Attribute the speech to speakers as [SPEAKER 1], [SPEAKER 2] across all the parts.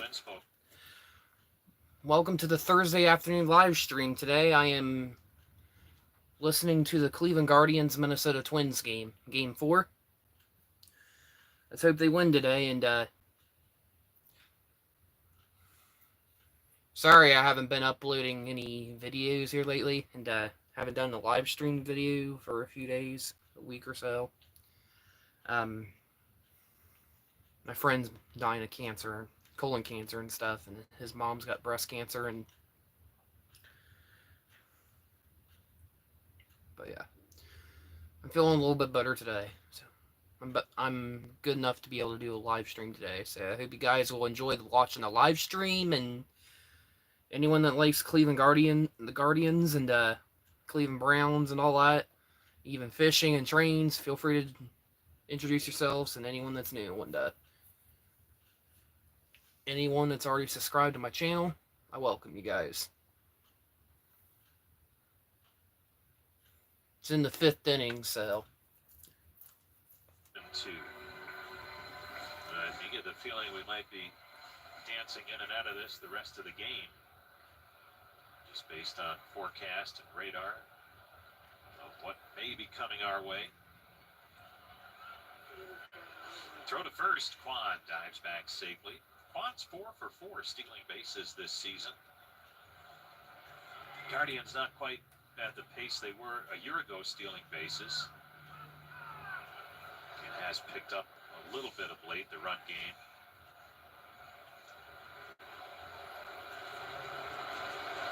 [SPEAKER 1] Twins folk.
[SPEAKER 2] Welcome to the Thursday afternoon live stream. Today I am listening to the Cleveland Guardians Minnesota Twins game, Game 4. Let's hope they win today, and sorry I haven't been uploading any videos here lately, and haven't done a live stream video for a few days, a week or so. My friend's dying of cancer, colon cancer and stuff, and his mom's got breast cancer, and but yeah, I'm feeling a little bit better today, so I'm good enough to be able to do a live stream today. So I hope you guys will enjoy watching the live stream, and anyone that likes the Guardians, and Cleveland Browns and all that, even fishing and trains, feel free to introduce yourselves, and anyone that's new, and anyone that's already subscribed to my channel, I welcome you guys. It's in the 5th inning, so.
[SPEAKER 1] You get the feeling we might be dancing in and out of this the rest of the game, just based on forecast and radar of what may be coming our way. Throw to first. Quan dives back safely. Quan's 4 for 4 stealing bases this season. Guardians not quite at the pace they were a year ago stealing bases. It has picked up a little bit of late, the run game.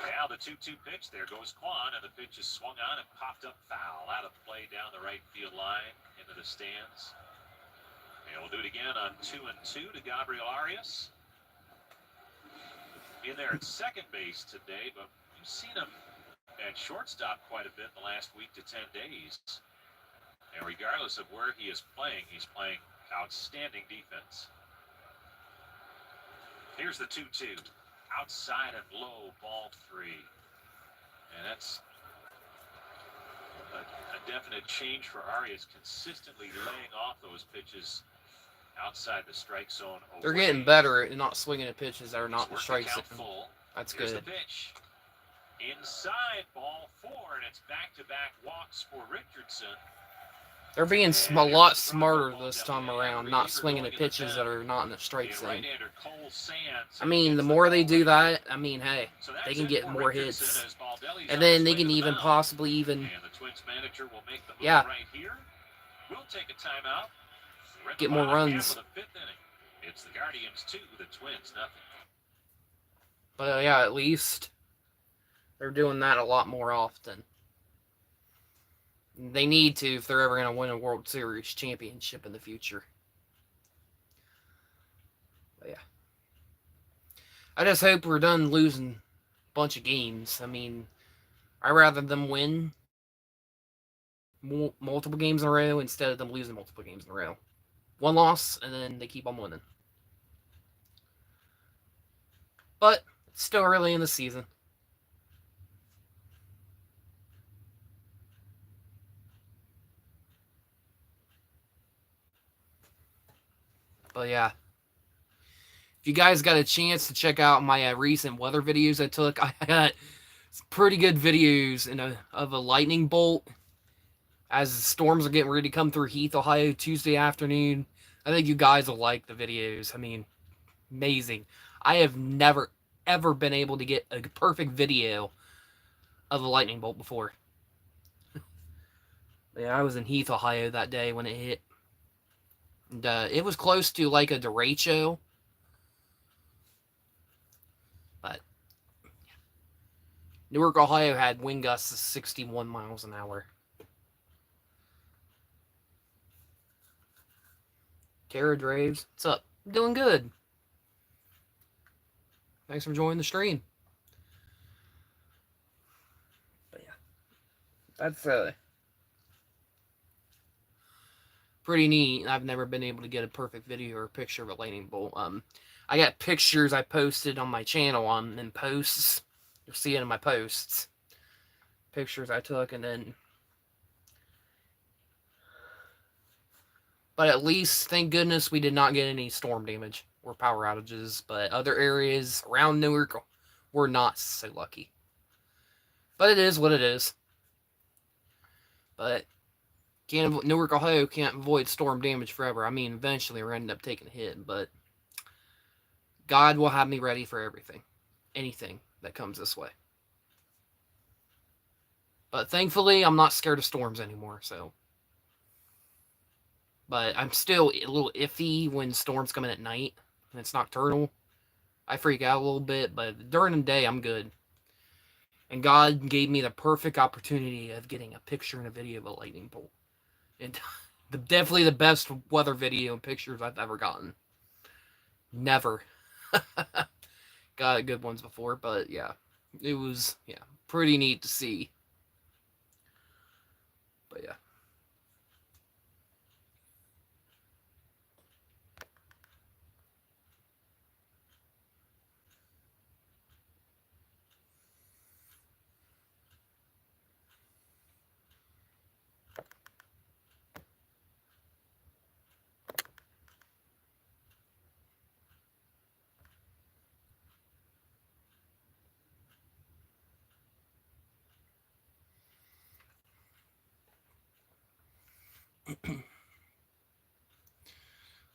[SPEAKER 1] Now the 2-2 pitch. There goes Quan, and the pitch is swung on and popped up foul. Out of play down the right field line into the stands. And we'll do it again on 2-2 to Gabriel Arias. In there at second base today, but you've seen him at shortstop quite a bit in the last week to 10 days. And regardless of where he is playing, he's playing outstanding defense. Here's the 2-2. Outside and low, ball 3. And that's a definite change for Arias, consistently laying off those pitches outside the strike zone.
[SPEAKER 2] They're getting better at not swinging at pitches that are not in the strike zone. That's
[SPEAKER 1] Here's
[SPEAKER 2] good.
[SPEAKER 1] The pitch. Inside, ball 4, and it's back-to-back walks for Richardson.
[SPEAKER 2] They're being a lot smarter this time around, not swinging at pitches that are not in the strike zone. I mean, the more they do that, I mean, hey, they can get more hits. And then they can even possibly yeah, get more runs.
[SPEAKER 1] It's the Guardians 2, the Twins nothing.
[SPEAKER 2] But yeah, at least they're doing that a lot more often. They need to if they're ever going to win a World Series championship in the future. But yeah. I just hope we're done losing a bunch of games. I mean, I'd rather them win multiple games in a row instead of them losing multiple games in a row. One loss, and then they keep on winning. But it's still early in the season. But yeah, if you guys got a chance to check out my recent weather videos I took, I got pretty good videos of a lightning bolt as the storms are getting ready to come through Heath, Ohio, Tuesday afternoon. I think you guys will like the videos. I mean, amazing. I have never, ever been able to get a perfect video of a lightning bolt before. Yeah, I was in Heath, Ohio that day when it hit. And it was close to like a derecho. But Newark, Ohio had wind gusts of 61 miles an hour. Tara Draves, what's up? I'm doing good. Thanks for joining the stream. But yeah, that's pretty neat. I've never been able to get a perfect video or a picture of a lightning bolt. I got pictures I posted on my channel in posts. You'll see it in my posts. Pictures I took, and then. But at least, thank goodness, we did not get any storm damage. were power outages, but other areas around Newark were not so lucky. But it is what it is. But Newark, Ohio can't avoid storm damage forever. I mean, eventually we're ending up taking a hit, but God will have me ready for everything. Anything that comes this way. But thankfully, I'm not scared of storms anymore, so. But I'm still a little iffy when storms come in at night and it's nocturnal. I freak out a little bit, but during the day, I'm good. And God gave me the perfect opportunity of getting a picture and a video of a lightning bolt. And definitely the best weather video and pictures I've ever gotten. Never. Got good ones before, but yeah. It was, pretty neat to see. But yeah.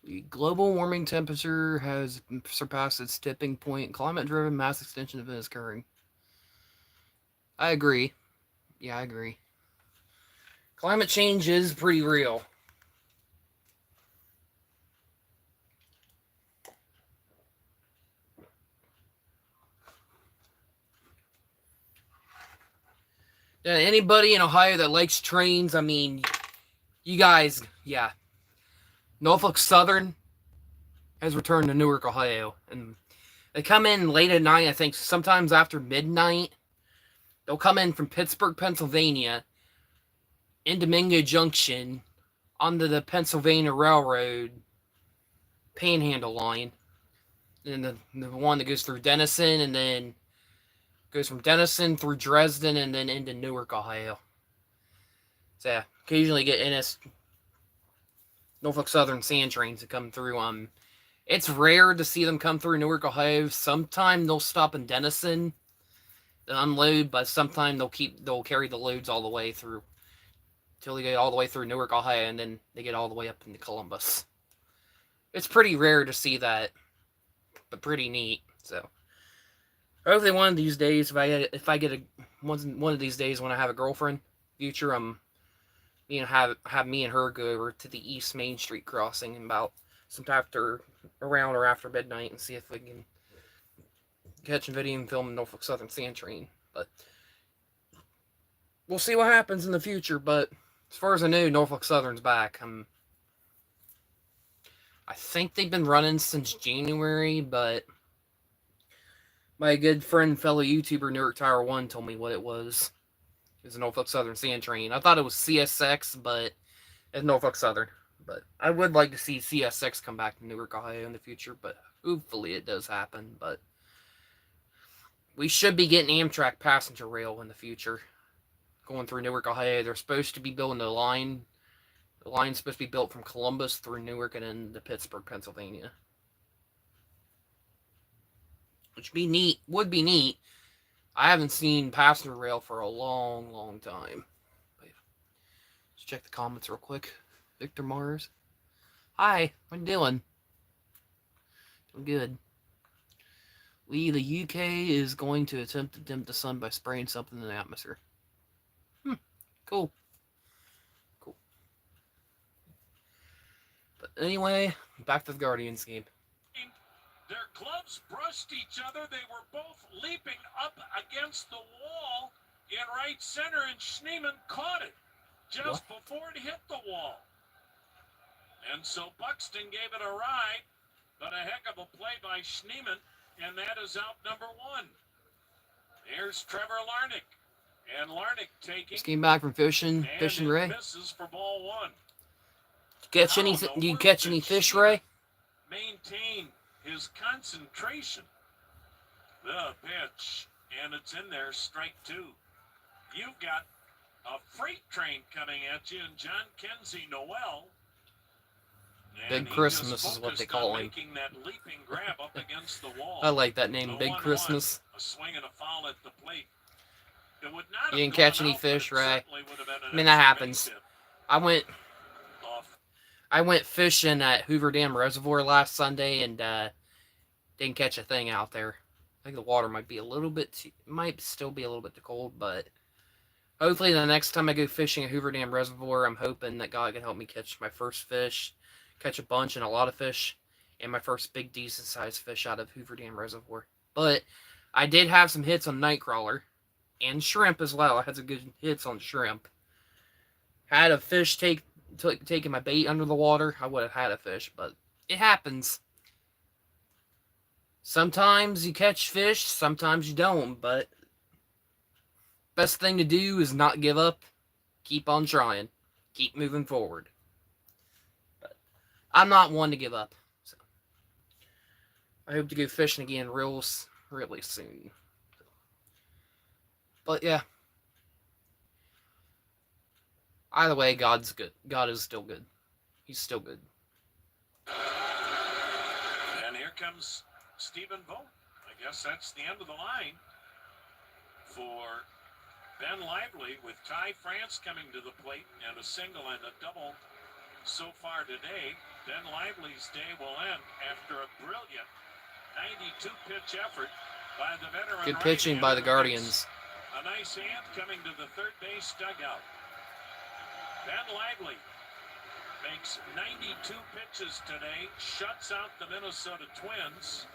[SPEAKER 2] The global warming temperature has surpassed its tipping point. Climate-driven mass extinction event is occurring. I agree. Yeah, I agree. Climate change is pretty real. Yeah, anybody in Ohio that likes trains, I mean, you guys, yeah. Norfolk Southern has returned to Newark, Ohio. And they come in late at night, I think sometimes after midnight. They'll come in from Pittsburgh, Pennsylvania, in Domingo Junction, onto the Pennsylvania Railroad Panhandle line. And the one that goes through Denison, and then goes from Denison through Dresden, and then into Newark, Ohio. So yeah, occasionally get Norfolk Southern sand trains that come through. It's rare to see them come through Newark, Ohio. Sometime they'll stop in Denison and unload, but sometime they'll carry the loads all the way through till they get all the way through Newark, Ohio, and then they get all the way up into Columbus. It's pretty rare to see that, but pretty neat. So hopefully one of these days, if I get one of these days when I have a girlfriend, future, have me and her go over to the East Main Street crossing about sometime around or after midnight and see if we can catch a video and film Norfolk Southern sand train. But we'll see what happens in the future. But as far as I know, Norfolk Southern's back. I think they've been running since January, but my good friend, fellow YouTuber, Newark Tower 1, told me what it was. It was a Norfolk Southern sand train. I thought it was CSX, but it's Norfolk Southern. But I would like to see CSX come back to Newark, Ohio in the future, but hopefully it does happen. But we should be getting Amtrak passenger rail in the future. Going through Newark, Ohio. They're supposed to be building a line. The line's supposed to be built from Columbus through Newark and then to Pittsburgh, Pennsylvania. Which would be neat. I haven't seen passenger rail for a long, long time. But let's check the comments real quick. Victor Mars. Hi, what you doing? Doing good. The UK is going to attempt to dim the sun by spraying something in the atmosphere. Cool. But anyway, back to the Guardians game.
[SPEAKER 1] Their gloves brushed each other. They were both leaping up against the wall in right center, and Schneemann caught it just before it hit the wall. And so Buxton gave it a ride, but a heck of a play by Schneemann, and that is out number one. There's Trevor Larnach, and Larnach taking.
[SPEAKER 2] Just came back from fishing, Ray.
[SPEAKER 1] Misses for ball one.
[SPEAKER 2] You catch any fish, Ray?
[SPEAKER 1] Maintain his concentration. The pitch, and it's in there, strike two. You've got a freight train coming at you, and John Kenzie Noel
[SPEAKER 2] Big Christmas is what they call him.
[SPEAKER 1] That leaping grab up against the wall.
[SPEAKER 2] I like that name, Big Christmas.
[SPEAKER 1] A swing and a foul at the plate. It would not
[SPEAKER 2] You didn't catch any fish, right? I mean, that happens. I went fishing at Hoover Dam Reservoir last Sunday and didn't catch a thing out there. I think the water might be a little bit, might still be a little bit too cold, but hopefully the next time I go fishing at Hoover Dam Reservoir, I'm hoping that God can help me catch my first fish, catch a bunch and a lot of fish, and my first big decent sized fish out of Hoover Dam Reservoir. But I did have some hits on nightcrawler and shrimp as well. I had some good hits on shrimp. Had a fish taking my bait under the water, I would have had a fish, but it happens. Sometimes you catch fish, sometimes you don't, but best thing to do is not give up. Keep on trying. Keep moving forward. But I'm not one to give up. So I hope to go fishing again really soon. But yeah. Either way, God's good. God is still good. He's still good.
[SPEAKER 1] And here comes Stephen Vogt. I guess that's the end of the line for Ben Lively, with Ty France coming to the plate and a single and a double so far today. Ben Lively's day will end after a brilliant 92-pitch effort by the veteran.
[SPEAKER 2] Good pitching by the Guardians.
[SPEAKER 1] A nice hand coming to the third base dugout. Ben Lively makes 92 pitches today, shuts out the Minnesota Twins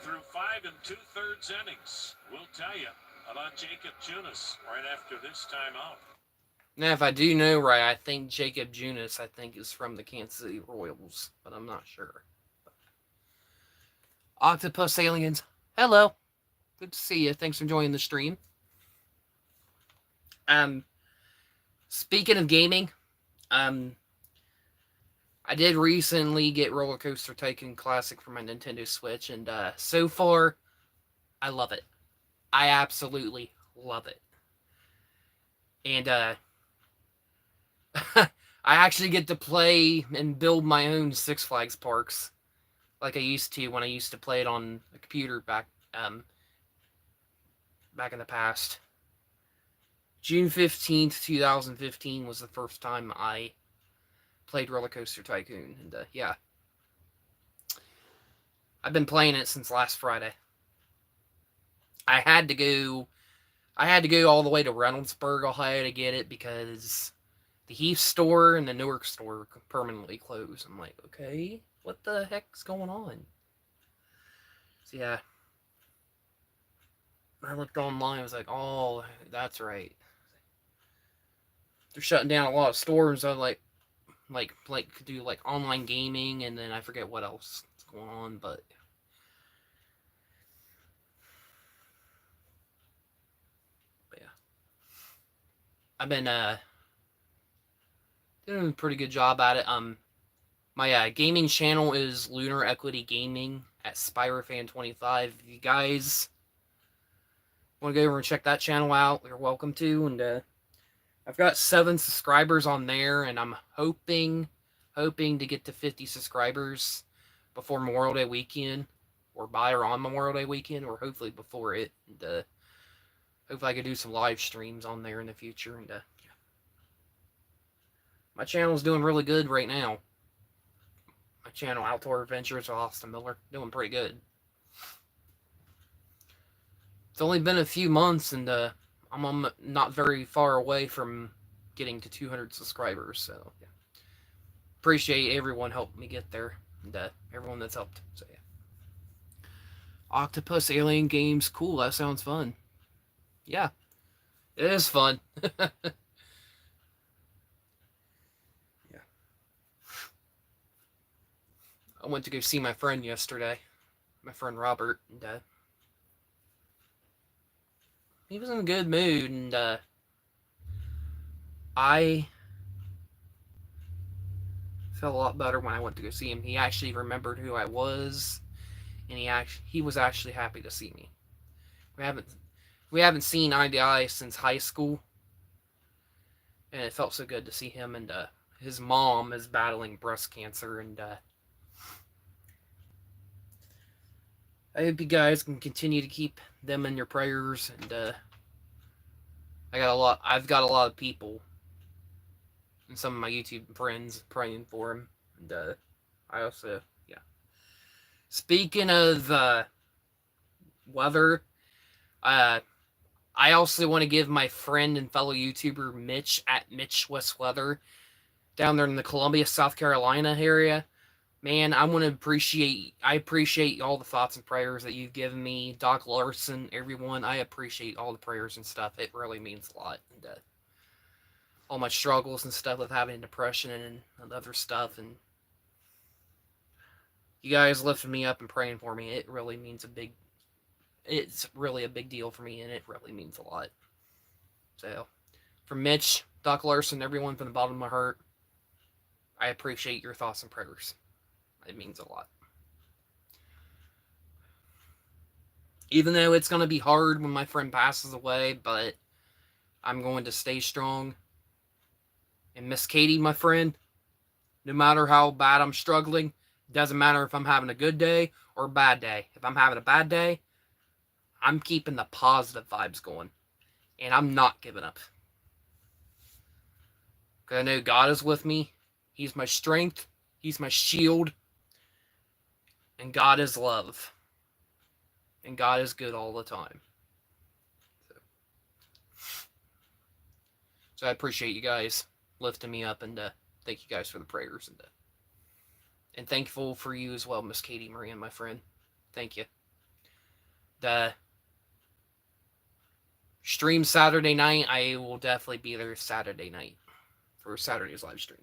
[SPEAKER 1] through 5 2/3 innings. We'll tell you about Jacob Junis right after this timeout.
[SPEAKER 2] Now, if I do know right, I think Jacob Junis, is from the Kansas City Royals, but I'm not sure. Octopus Aliens, hello. Good to see you. Thanks for joining the stream. Speaking of gaming, I did recently get Roller Coaster Tycoon Classic for my Nintendo Switch, and so far, I love it. I absolutely love it. And I actually get to play and build my own Six Flags parks, like I used to when I used to play it on a computer back in the past. June 15th, 2015 was the first time I played Roller Coaster Tycoon, and yeah. I've been playing it since last Friday. I had to go all the way to Reynoldsburg, Ohio to get it because the Heath store and the Newark store were permanently closed. I'm like, okay, what the heck's going on? So yeah. I looked online, I was like, oh, that's right. They're shutting down a lot of stores. I like do like online gaming, and then I forget what else is going on, but yeah. I've been doing a pretty good job at it. My gaming channel is LunarEquity1993 at SpyroFan25. If you guys want to go over and check that channel out, you're welcome to. And I've got 7 subscribers on there, and I'm hoping to get to 50 subscribers before Memorial Day weekend, or by or on Memorial Day weekend, or hopefully before it. And hopefully I can do some live streams on there in the future. And yeah. My channel's doing really good right now. My channel, Outdoor Adventures with Austin Miller, doing pretty good. It's only been a few months, and I'm not very far away from getting to 200 subscribers, so yeah. Appreciate everyone helping me get there, and everyone that's helped, so yeah. Octopus Alien Games, cool, that sounds fun. Yeah, it is fun. Yeah. I went to go see my friend yesterday, my friend Robert, and he was in a good mood, and I felt a lot better when I went to go see him. He actually remembered who I was, and he was actually happy to see me. We haven't seen eye to eye since high school, and it felt so good to see him and his mom is battling breast cancer, and I hope you guys can continue to keep them in your prayers. And I've got a lot of people and some of my YouTube friends praying for him. And I also, yeah. Speaking of weather, I also want to give my friend and fellow YouTuber Mitch at Mitch West Weather down there in the Columbia, South Carolina area. Man, I appreciate all the thoughts and prayers that you've given me, Doc Larson, everyone. I appreciate all the prayers and stuff. It really means a lot. And all my struggles and stuff with having depression and other stuff, and you guys lifting me up and praying for me. It's really a big deal for me, and it really means a lot. So, from Mitch, Doc Larson, everyone, from the bottom of my heart, I appreciate your thoughts and prayers. It means a lot. Even though it's going to be hard when my friend passes away, but I'm going to stay strong. And Miss Katie, my friend, no matter how bad I'm struggling, doesn't matter if I'm having a good day or a bad day. If I'm having a bad day, I'm keeping the positive vibes going. And I'm not giving up. Because I know God is with me. He's my strength. He's my shield. And God is love. And God is good all the time. So I appreciate you guys lifting me up, and thank you guys for the prayers, and thankful for you as well, Miss Katie Marie, my friend. Thank you. The stream Saturday night, I will definitely be there Saturday night for Saturday's live stream.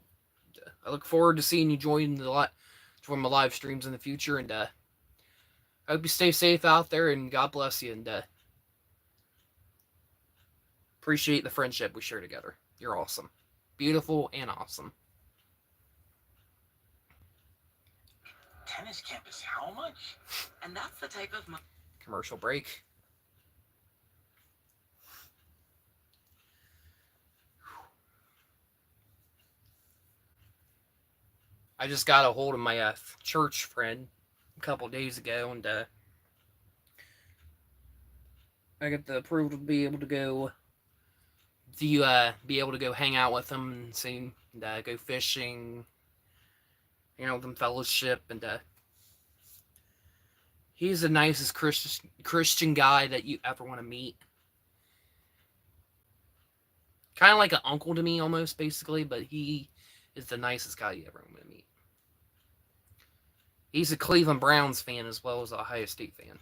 [SPEAKER 2] I look forward to seeing you join my live streams in the future, and I hope you stay safe out there, and God bless you, and appreciate the friendship we share together. You're awesome. Beautiful and awesome.
[SPEAKER 3] Tennis campus, how much? And that's the type of
[SPEAKER 2] commercial break. I just got a hold of my church friend a couple days ago, and I got the approval to be able to go hang out with them and see, and go fishing, with them fellowship, and he's the nicest Christian guy that you ever want to meet. Kind of like an uncle to me, almost, basically, but he is the nicest guy you ever want to meet. He's a Cleveland Browns fan as well as a Ohio State fan.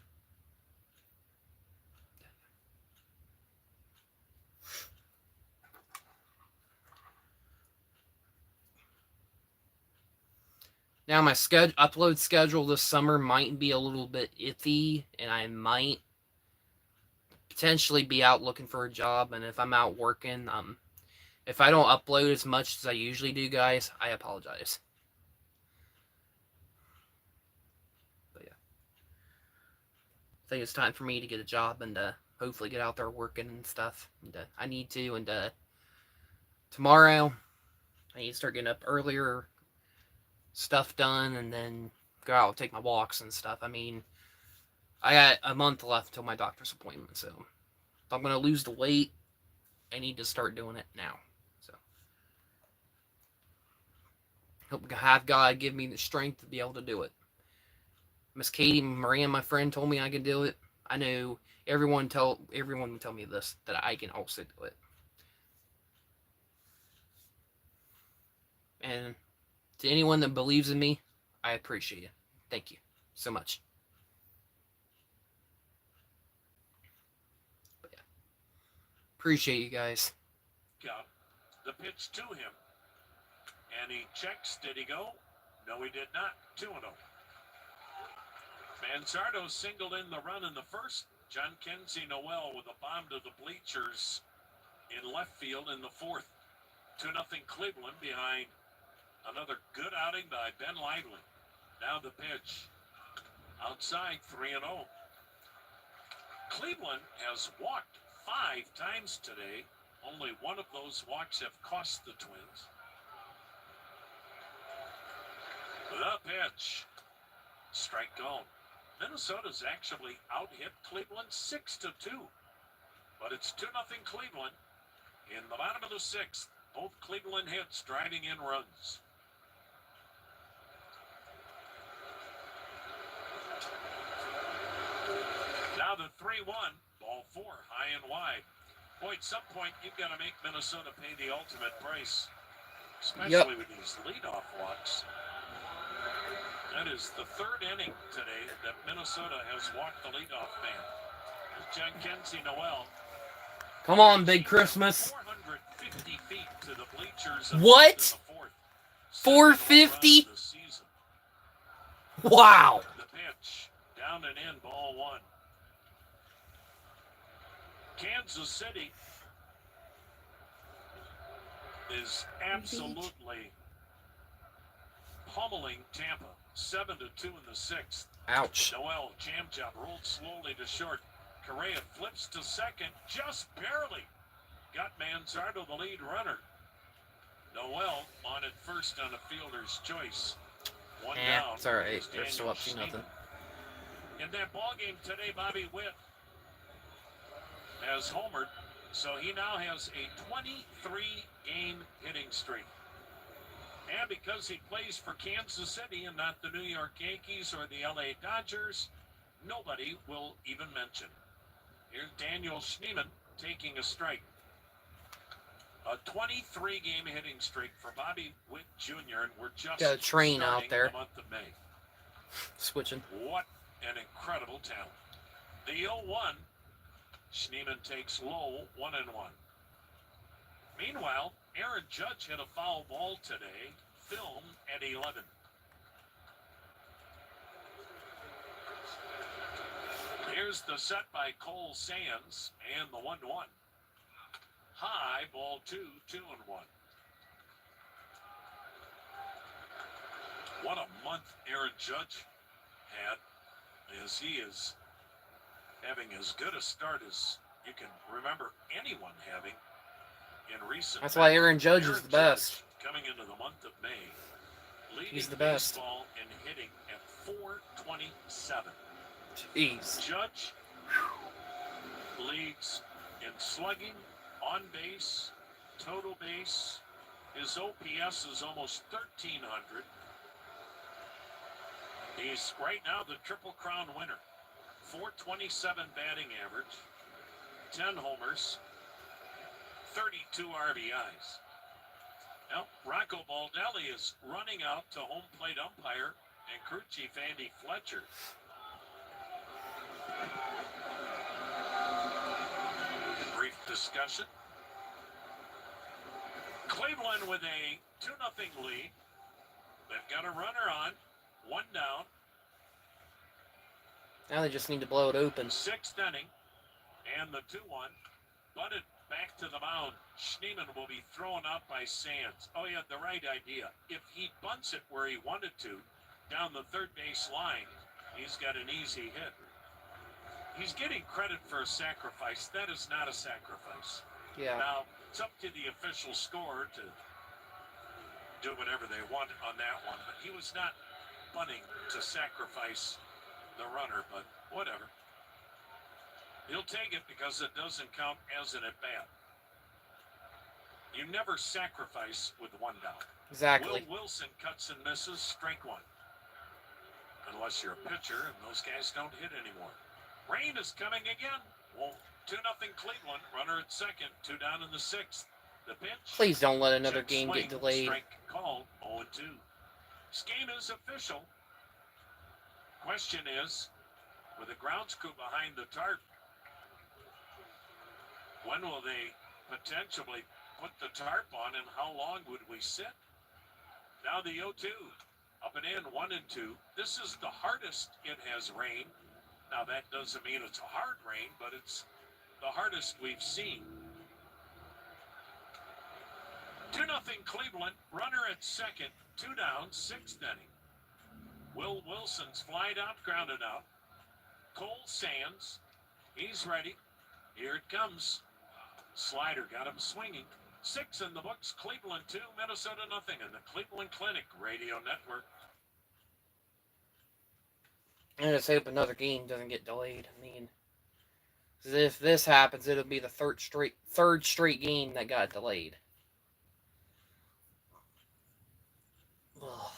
[SPEAKER 2] Now, my upload schedule this summer might be a little bit iffy, and I might potentially be out looking for a job, and if I'm out working, if I don't upload as much as I usually do, guys, I apologize. But yeah, I think it's time for me to get a job and hopefully get out there working and stuff. And I need to, and tomorrow I need to start getting up earlier, stuff done, and then go out and take my walks and stuff. I mean, I got a month left until my doctor's appointment, so if I'm going to lose the weight, I need to start doing it now. So, hope have God give me the strength to be able to do it. Miss Katie Maria, my friend, told me I could do it. I know everyone would tell me this, that I can also do it. And to anyone that believes in me, I appreciate it. Thank you so much. But yeah, appreciate you guys.
[SPEAKER 1] Got the pitch to him. And he checks. Did he go? No, he did not. 2-0. Manzardo singled in the run in the first. John Kenzie Noel with a bomb to the bleachers in left field in the fourth. 2-0 Cleveland behind another good outing by Ben Lively. Now the pitch. Outside, 3-0. Cleveland has walked 5 times today. Only one of those walks have cost the Twins. The pitch. Strike called. Minnesota's actually out-hit Cleveland 6-2. But it's 2-0 Cleveland. In the bottom of the sixth, both Cleveland hits driving in runs. Now the 3-1, ball 4, high and wide. Boy, at some point, you've got to make Minnesota pay the ultimate price, especially with these leadoff walks. That is the third inning today that Minnesota has walked the leadoff man. John Kenzie Noel.
[SPEAKER 2] Come on, Big Christmas.
[SPEAKER 1] 450 feet to the bleachers.
[SPEAKER 2] What? 450? Wow.
[SPEAKER 1] The pitch, down and in, ball 1. Kansas City is absolutely pummeling Tampa, 7-2 in the sixth.
[SPEAKER 2] Ouch.
[SPEAKER 1] Noel, jam job, rolled slowly to short. Correa flips to second, just barely. Got Manzardo, the lead runner. Noel on at first on a fielder's choice. One down.
[SPEAKER 2] It's all right. They're still up 2-0.
[SPEAKER 1] In that ball game today, Bobby Witt has homered, so he now has a 23-game hitting streak. And because he plays for Kansas City and not the New York Yankees or the LA Dodgers, nobody will even mention. Here's Daniel Schneemann taking a strike. A 23-game hitting streak for Bobby Witt Jr., and we're just
[SPEAKER 2] got a train out there.
[SPEAKER 1] the month of May.
[SPEAKER 2] Switching.
[SPEAKER 1] What an incredible talent. The 0-1, Schneemann takes low, 1-1. Meanwhile, Aaron Judge hit a foul ball today, film at 11. Here's the set by Cole Sands and the 1-1. High, ball 2, 2-1. What a month Aaron Judge had, as he is having as good a start as you can remember anyone having in recent.
[SPEAKER 2] That's why Aaron Judge is the best.
[SPEAKER 1] Coming into the month of May, leading
[SPEAKER 2] He's the best.
[SPEAKER 1] baseball and hitting at 427.
[SPEAKER 2] Jeez.
[SPEAKER 1] Judge leads in slugging, on base, total base. His OPS is almost 1,300. He's right now the Triple Crown winner. 427 batting average, 10 homers, 32 RBIs. Now, Rocco Baldelli is running out to home plate umpire and crew chief Andy Fletcher. Brief discussion. Cleveland with a 2-0 lead. They've got a runner on, one down.
[SPEAKER 2] Now they just need to blow it open.
[SPEAKER 1] Sixth inning, and the 2-1. Bunted back to the mound. Schneemann will be thrown out by Sands. Oh, he had the right idea. If he bunts it where he wanted to, down the third base line, he's got an easy hit. He's getting credit for a sacrifice. That is not a sacrifice.
[SPEAKER 2] Yeah.
[SPEAKER 1] Now, it's up to the official score to do whatever they want on that one. But he was not bunting to sacrifice the runner, but whatever. He'll take it because it doesn't count as an at-bat. You never sacrifice with one down.
[SPEAKER 2] Exactly.
[SPEAKER 1] Will Wilson cuts and misses, strike one. Unless you're a pitcher, and those guys don't hit anymore. Rain is coming again. Well, 2-0 Cleveland. Runner at second, 2 down in the sixth. The pitch.
[SPEAKER 2] Please don't let another
[SPEAKER 1] Check
[SPEAKER 2] game
[SPEAKER 1] swing,
[SPEAKER 2] get delayed.
[SPEAKER 1] Strike called, 0-2. This game is official. Question is, with the grounds crew behind the tarp, when will they potentially put the tarp on, and how long would we sit? Now the 0-2, up and in, 1 and 2. This is the hardest it has rained. Now that doesn't mean it's a hard rain, but it's the hardest we've seen. 2-0 Cleveland, runner at second, 2 down, sixth inning. Will Wilson's flied out, grounded out. Cole Sands, he's ready. Here it comes. Slider got him swinging. 6 in the books, Cleveland 2, Minnesota nothing in the Cleveland Clinic Radio Network.
[SPEAKER 2] I just hope another game doesn't get delayed. I mean, if this happens, it'll be the third straight game that got delayed. Ugh.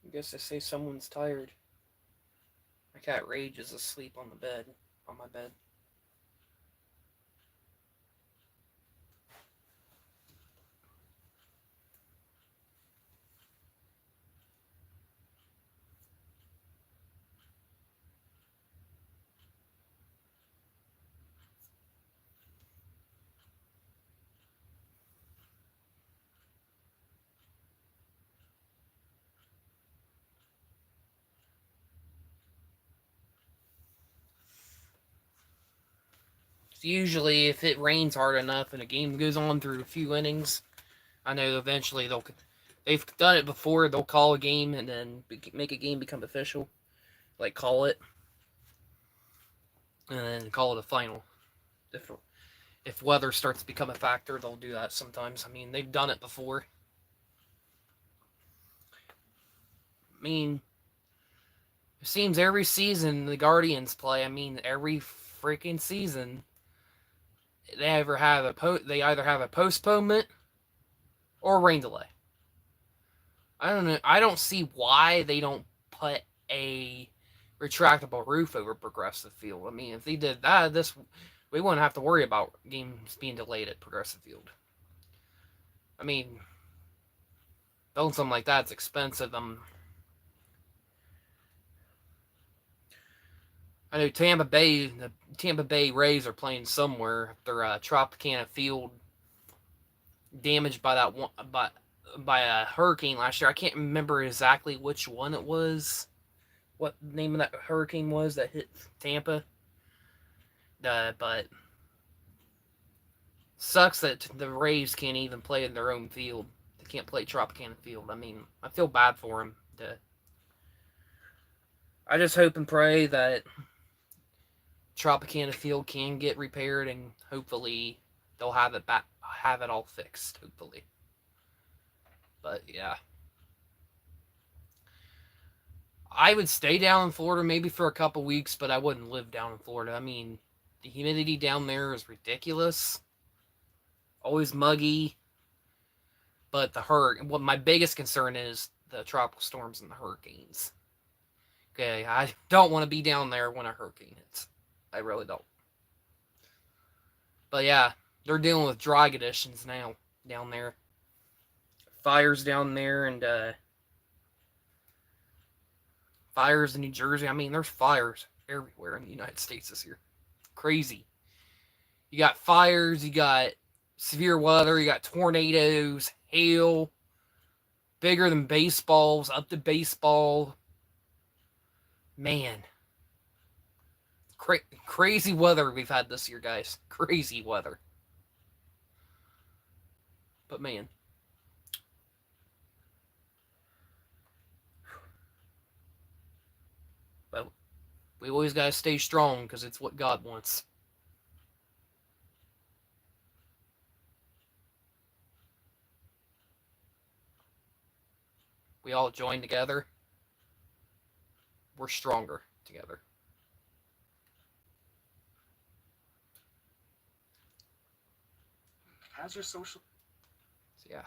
[SPEAKER 2] I guess I say someone's tired. My cat Rage is asleep on my bed. Usually, if it rains hard enough and a game goes on through a few innings, I know eventually they've done it before. They'll call a game and then make a game become official, like call it, and then call it a final. If weather starts to become a factor, they'll do that sometimes. I mean, they've done it before. I mean, it seems every season the Guardians play. I mean, every freaking season they either have a postponement or a rain delay. I don't know. I don't see why they don't put a retractable roof over Progressive Field. I mean, if they did that, we wouldn't have to worry about games being delayed at Progressive Field. I mean, building something like that's expensive. I know the Tampa Bay Rays are playing somewhere. Their Tropicana Field damaged by that one by a hurricane last year. I can't remember exactly which one it was. What the name of that hurricane was that hit Tampa. But sucks that the Rays can't even play in their own field. They can't play Tropicana Field. I mean, I feel bad for them. I just hope and pray that Tropicana Field can get repaired, and hopefully they'll have it all fixed. Hopefully, but yeah, I would stay down in Florida maybe for a couple weeks, but I wouldn't live down in Florida. I mean, the humidity down there is ridiculous. Always muggy. But what my biggest concern is the tropical storms and the hurricanes. Okay, I don't want to be down there when a hurricane hits. I really don't. But yeah, they're dealing with dry conditions now down there. Fires down there and fires in New Jersey. I mean, there's fires everywhere in the United States this year. Crazy. You got fires, you got severe weather, you got tornadoes, hail, bigger than baseballs, up to baseball. Man. Crazy weather we've had this year, guys. Crazy weather. But man. But we always got to stay strong because it's what God wants. We all join together. We're stronger together.
[SPEAKER 1] How's your social?
[SPEAKER 2] So, yeah.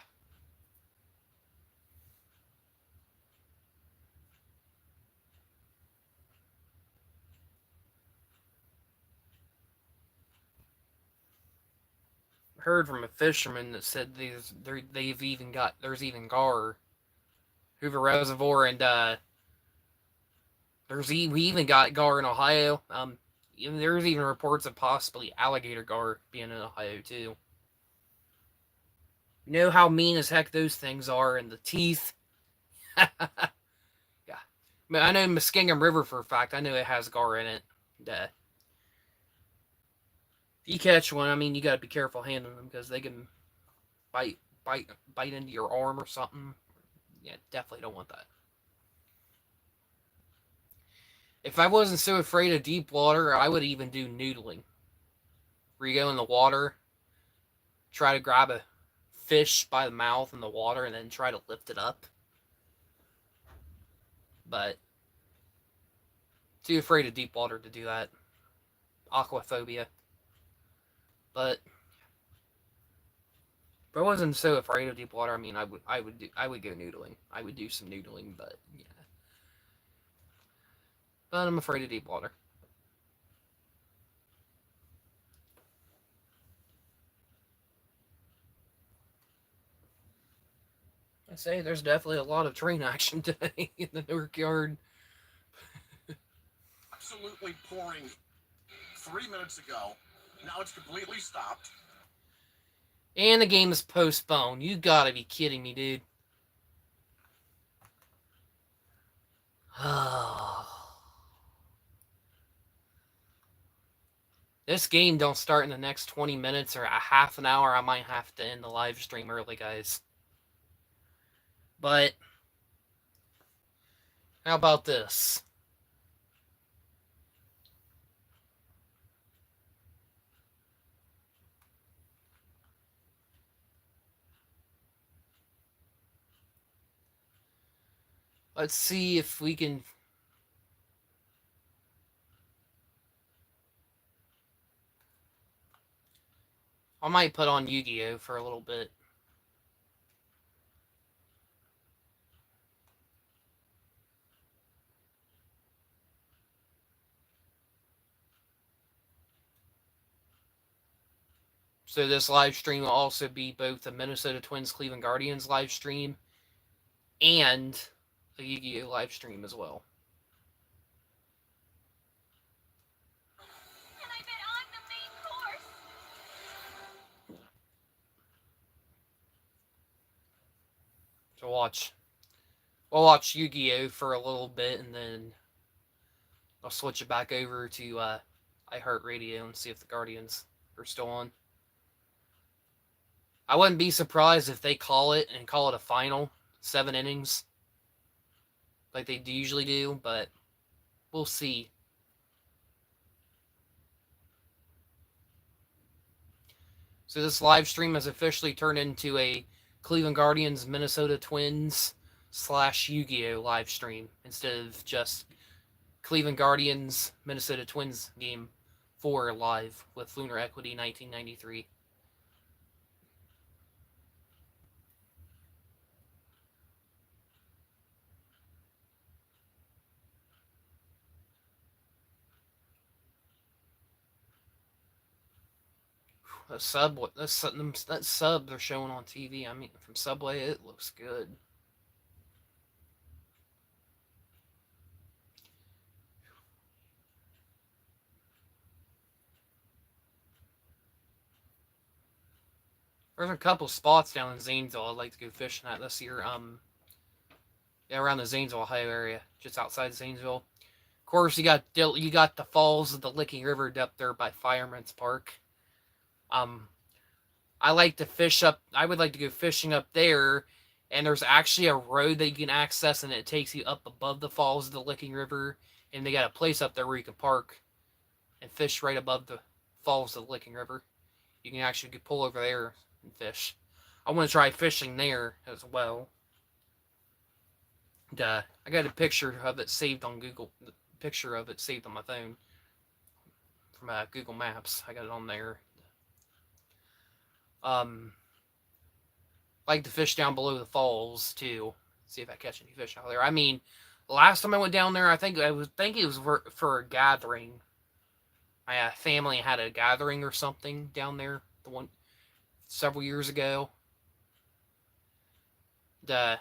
[SPEAKER 2] Heard from a fisherman that said there's even gar Hoover Reservoir, and we even got gar in Ohio. There's even reports of possibly alligator gar being in Ohio too. You know how mean as heck those things are, and the teeth. Yeah. I mean, I know Muskingum River for a fact. I know it has gar in it. If you catch one, I mean, you gotta be careful handling them because they can bite into your arm or something. Yeah, definitely don't want that. If I wasn't so afraid of deep water, I would even do noodling. Where you go in the water, try to grab a fish by the mouth in the water, and then try to lift it up. But too afraid of deep water to do that. Aquaphobia. But if I wasn't so afraid of deep water, I mean, I would go noodling. I would do some noodling, but yeah. But I'm afraid of deep water. I say there's definitely a lot of train action today in the Newark yard.
[SPEAKER 4] Absolutely pouring 3 minutes ago. Now it's completely stopped.
[SPEAKER 2] And the game is postponed. You gotta be kidding me, dude. This game don't start in the next 20 minutes or a half an hour. I might have to end the live stream early, guys. But how about this? Let's see if we can... I might put on Yu-Gi-Oh! For a little bit. So this live stream will also be both the Minnesota Twins Cleveland Guardians live stream and a Yu-Gi-Oh! Live stream as well.
[SPEAKER 5] And I bet I'm the main course.
[SPEAKER 2] So we'll watch Yu-Gi-Oh! For a little bit, and then I'll switch it back over to iHeartRadio and see if the Guardians are still on. I wouldn't be surprised if they call it a final, 7 innings, like they usually do, but we'll see. So this live stream has officially turned into a Cleveland Guardians Minnesota Twins / Yu-Gi-Oh! Live stream instead of just Cleveland Guardians Minnesota Twins game 4 live with LunarEquity1993. That sub they're showing on TV, I mean, from Subway, it looks good. There's a couple spots down in Zanesville I'd like to go fishing at this year. Yeah, around the Zanesville, Ohio area, just outside Zanesville. Of course, you got the falls of the Licking River up there by Fireman's Park. I like to fish up. I would like to go fishing up there, and there's actually a road that you can access, and it takes you up above the falls of the Licking River, and they got a place up there where you can park and fish right above the falls of the Licking River. You can actually pull over there and fish. I want to try fishing there as well. And, I got a picture of it saved on Google. The picture of it saved on my phone from Google Maps. I got it on there. Like to fish down below the falls too. See if I catch any fish out there. I mean, last time I went down there, I think it was for a gathering. My family had a gathering or something down there. The one several years ago. There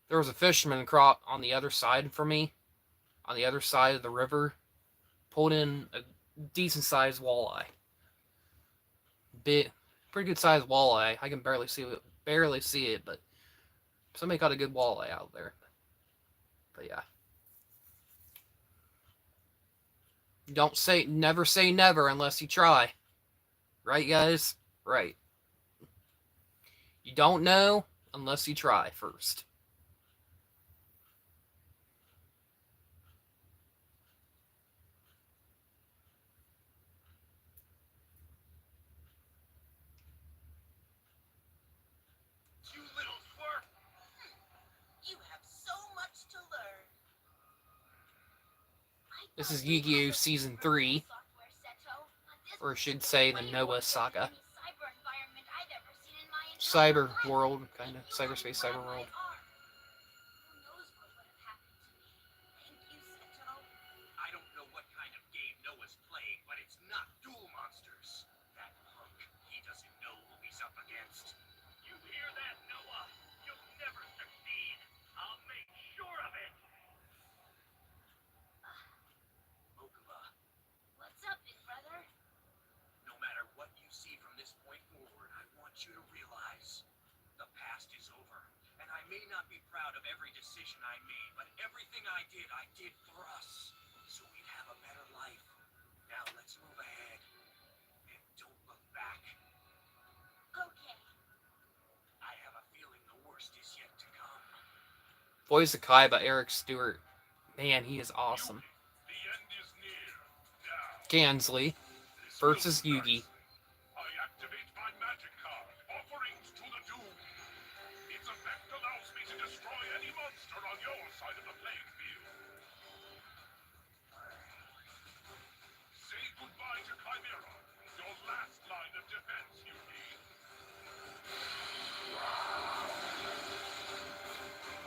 [SPEAKER 2] was a fisherman on the other side for me, on the other side of the river, pulled in a decent sized walleye. Pretty good sized walleye. I can barely see barely see it, but somebody caught a good walleye out there. But yeah. Never say never unless you try. Right, guys? Right. You don't know unless you try first.
[SPEAKER 3] You little twerp. You have so much to learn.
[SPEAKER 2] This is Yu-Gi-Oh! Season 3. Or I should say the Noah Saga. Cyber world, kind of. Cyberspace, cyber world.
[SPEAKER 3] I don't know what kind of game Noah's playing, but it's not Duel Monsters. That punk, he doesn't know who he's up against. You hear that, Noah? You'll never succeed. I'll make sure of it. Mokuba,
[SPEAKER 5] What's up, big brother?
[SPEAKER 3] no matter what you see from this point forward, I want you to realize the past is over. And I may not be proud of every decision I made, but everything I did for us. So we'd have a better life. Now let's move ahead. And don't look back.
[SPEAKER 5] Okay.
[SPEAKER 3] I have a feeling the worst is yet to come.
[SPEAKER 2] Voice of Kai by Eric Stewart. Man, he is awesome.
[SPEAKER 3] The end is near. Now,
[SPEAKER 2] Gansley versus Yugi.
[SPEAKER 3] I activate my magic card, Offerings to the Doom. Its effect allows me to destroy any monster on your side of the playing field. Say goodbye to Chimera, your last line of defense, Yugi.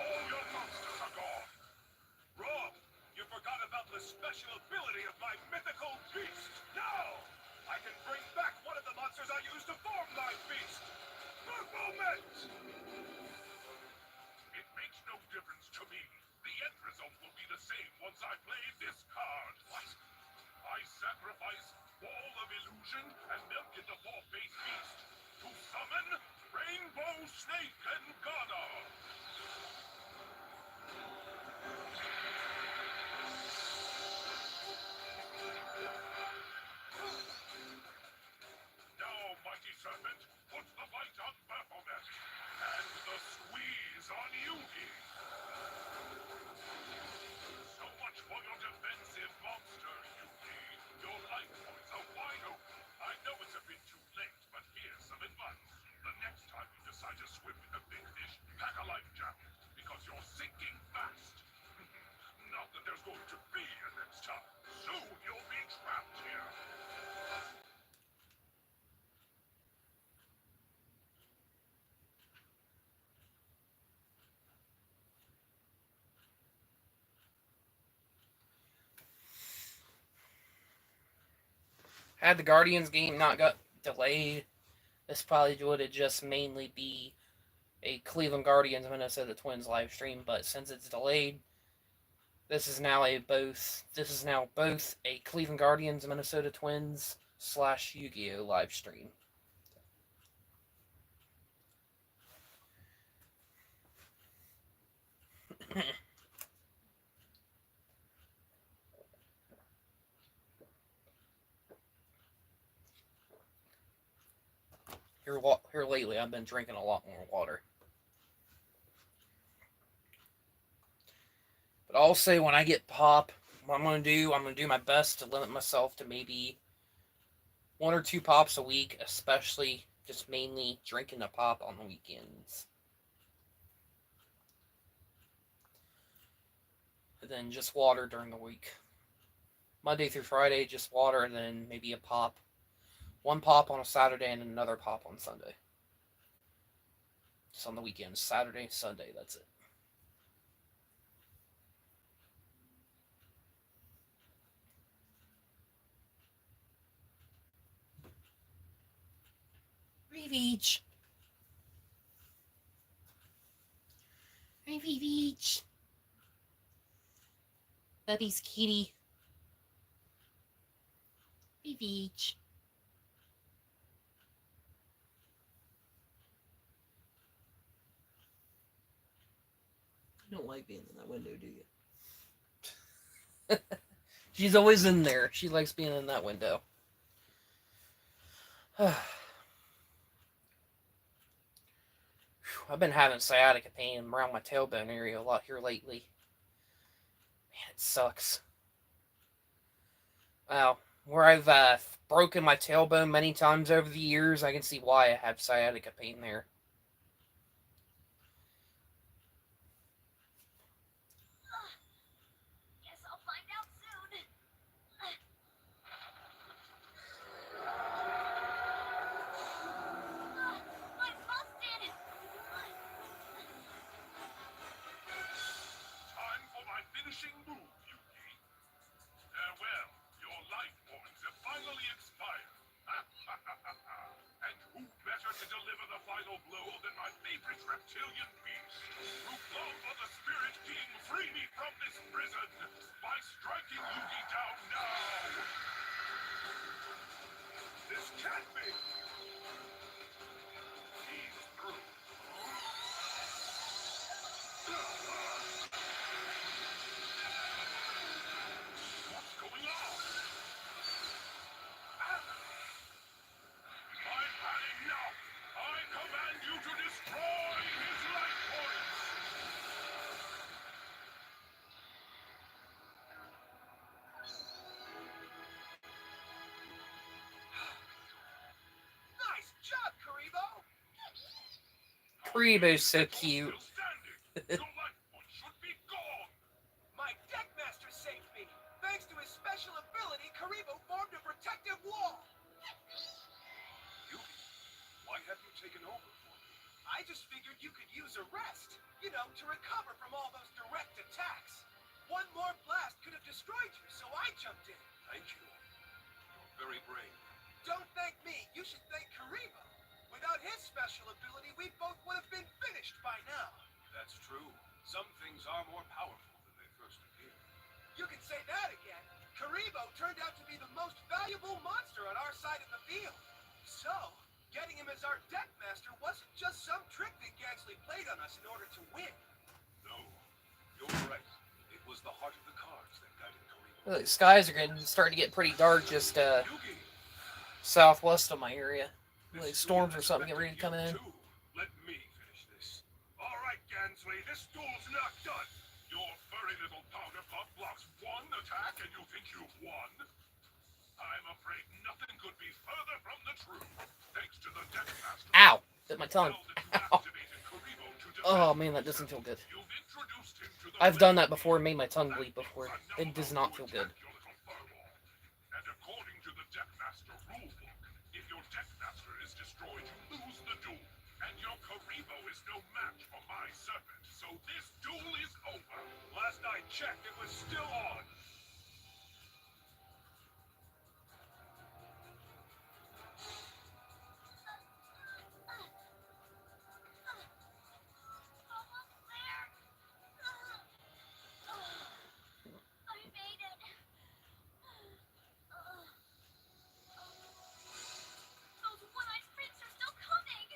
[SPEAKER 3] All your monsters are gone. Rob, you forgot about the special ability of my mythical beast. Now, I can bring back one of the monsters I used to form my beast. Movement! It makes no difference to me. The end result will be the same once I play this card. What? I sacrifice Wall of Illusion and milk in the four-faced beast to summon Rainbow Snake and Ghana. Now, Mighty Serpent, put the fight on Baphomet and the squeeze on Yugi. So much for your defensive monster, Yugi. Your life points are wide open. I know it's a bit too late, but here's some advice. The next time you decide to swim with the big fish, pack a life jacket, because you're sinking fast. Not that there's going to be a next time. Soon you'll be trapped here.
[SPEAKER 2] Had the Guardians game not got delayed, this probably would have just mainly be a Cleveland Guardians Minnesota Twins live stream, but since it's delayed, this is now both a Cleveland Guardians Minnesota Twins / Yu-Gi-Oh live stream. Here lately, I've been drinking a lot more water. But I'll say when I get pop, what I'm going to do my best to limit myself to maybe 1 or 2 pops a week, especially just mainly drinking the pop on the weekends. And then just water during the week. Monday through Friday, just water, and then maybe a pop. 1 pop on a Saturday and another pop on Sunday. Just on the weekends. Saturday, Sunday, that's it. Reach. Reach. Bubby's kitty. Reach. You don't like being in that window, do you? She's always in there. She likes being in that window. I've been having sciatica pain around my tailbone area a lot here lately. Man, it sucks. Well, where I've broken my tailbone many times over the years, I can see why I have sciatica pain there.
[SPEAKER 5] Guess I'll find out soon. I'm busted.
[SPEAKER 3] Time for my finishing move, Yuki. Farewell. Your life points have finally expired. And who better to deliver the final blow than my favorite reptilian beast? Through love of the Spirit King, free me from this prison by striking Yuki down now. This can't be. He's through. What's going on? I've had enough! I command you to destroy his life points! Nice job, Karibo!
[SPEAKER 2] Karibo's so cute.
[SPEAKER 3] Still standing. Your life points should be gone! My Deckmaster saved me! Thanks to his special ability, Karibo formed a protective wall! Yuki, why have you taken over for me? I just figured you could use a rest. You know, to recover from all those direct attacks. One more blast could have destroyed you, so I jumped in. Thank you. You're very brave. Don't thank me. You should thank Karibo. Without his special ability, we both would have been finished by now. That's true. Some things are more powerful than they first appear. You can say that again. Karibo turned out to be the most valuable monster on our side of the field. So, getting him as our Deckmaster wasn't just some trick that Gangsley played on us in order to win. No, you're right. It was the heart of the cards that guided Karibo.
[SPEAKER 2] The skies are starting to get pretty dark just
[SPEAKER 3] Yugi,
[SPEAKER 2] southwest of my area.
[SPEAKER 3] this
[SPEAKER 2] Like storms or
[SPEAKER 3] duel
[SPEAKER 2] something get ready to come
[SPEAKER 3] expected
[SPEAKER 2] in.
[SPEAKER 3] you too. Let me finish this. All right, Gangsley, this duel's not done. Your furry little powder puff blocks one attack and you think you've won? I'm afraid nothing could be further from the truth. Thanks to the Deckmaster.
[SPEAKER 2] Ow! Bit my tongue.
[SPEAKER 3] Now that you
[SPEAKER 2] Ow.
[SPEAKER 3] activated Karibo to
[SPEAKER 2] Oh
[SPEAKER 3] defend
[SPEAKER 2] man, that doesn't feel good.
[SPEAKER 3] you've introduced him to the
[SPEAKER 2] I've done that
[SPEAKER 3] legend.
[SPEAKER 2] before and made my tongue bleed before. It does not feel good.
[SPEAKER 3] And according to the Deckmaster rulebook, if your Deckmaster is destroyed, you lose the duel. And your Karibo is no match for my serpent. So this duel is over. Last I checked, it was still on.
[SPEAKER 5] Almost there. I made it. Those one-eyed freaks are still coming.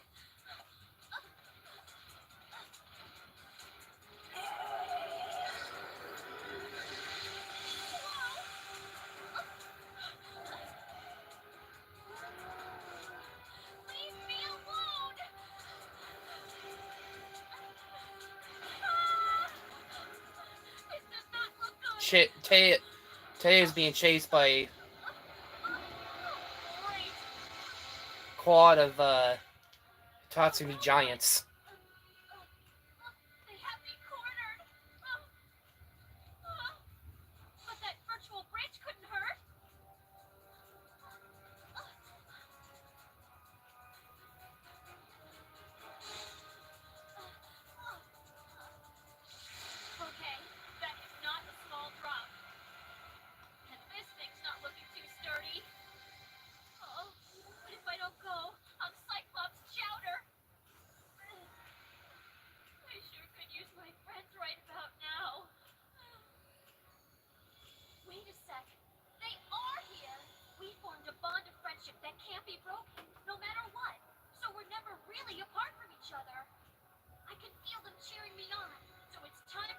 [SPEAKER 5] Leave me alone. This does not look good.
[SPEAKER 2] Tay is being chased by a
[SPEAKER 5] Great.
[SPEAKER 2] quad of Tatsumi giants.
[SPEAKER 5] They have me cornered. But that virtual bridge couldn't hurt. Okay, that is not a small drop. And this thing's not looking too sturdy. Oh, what if I don't go? I'm Cyclops chowder. I sure could use my friends right about now. Wait a sec. They are here. We formed a bond of friendship that can't be broken, no matter what. So we're never really apart from each other. I can feel them cheering me on. So it's time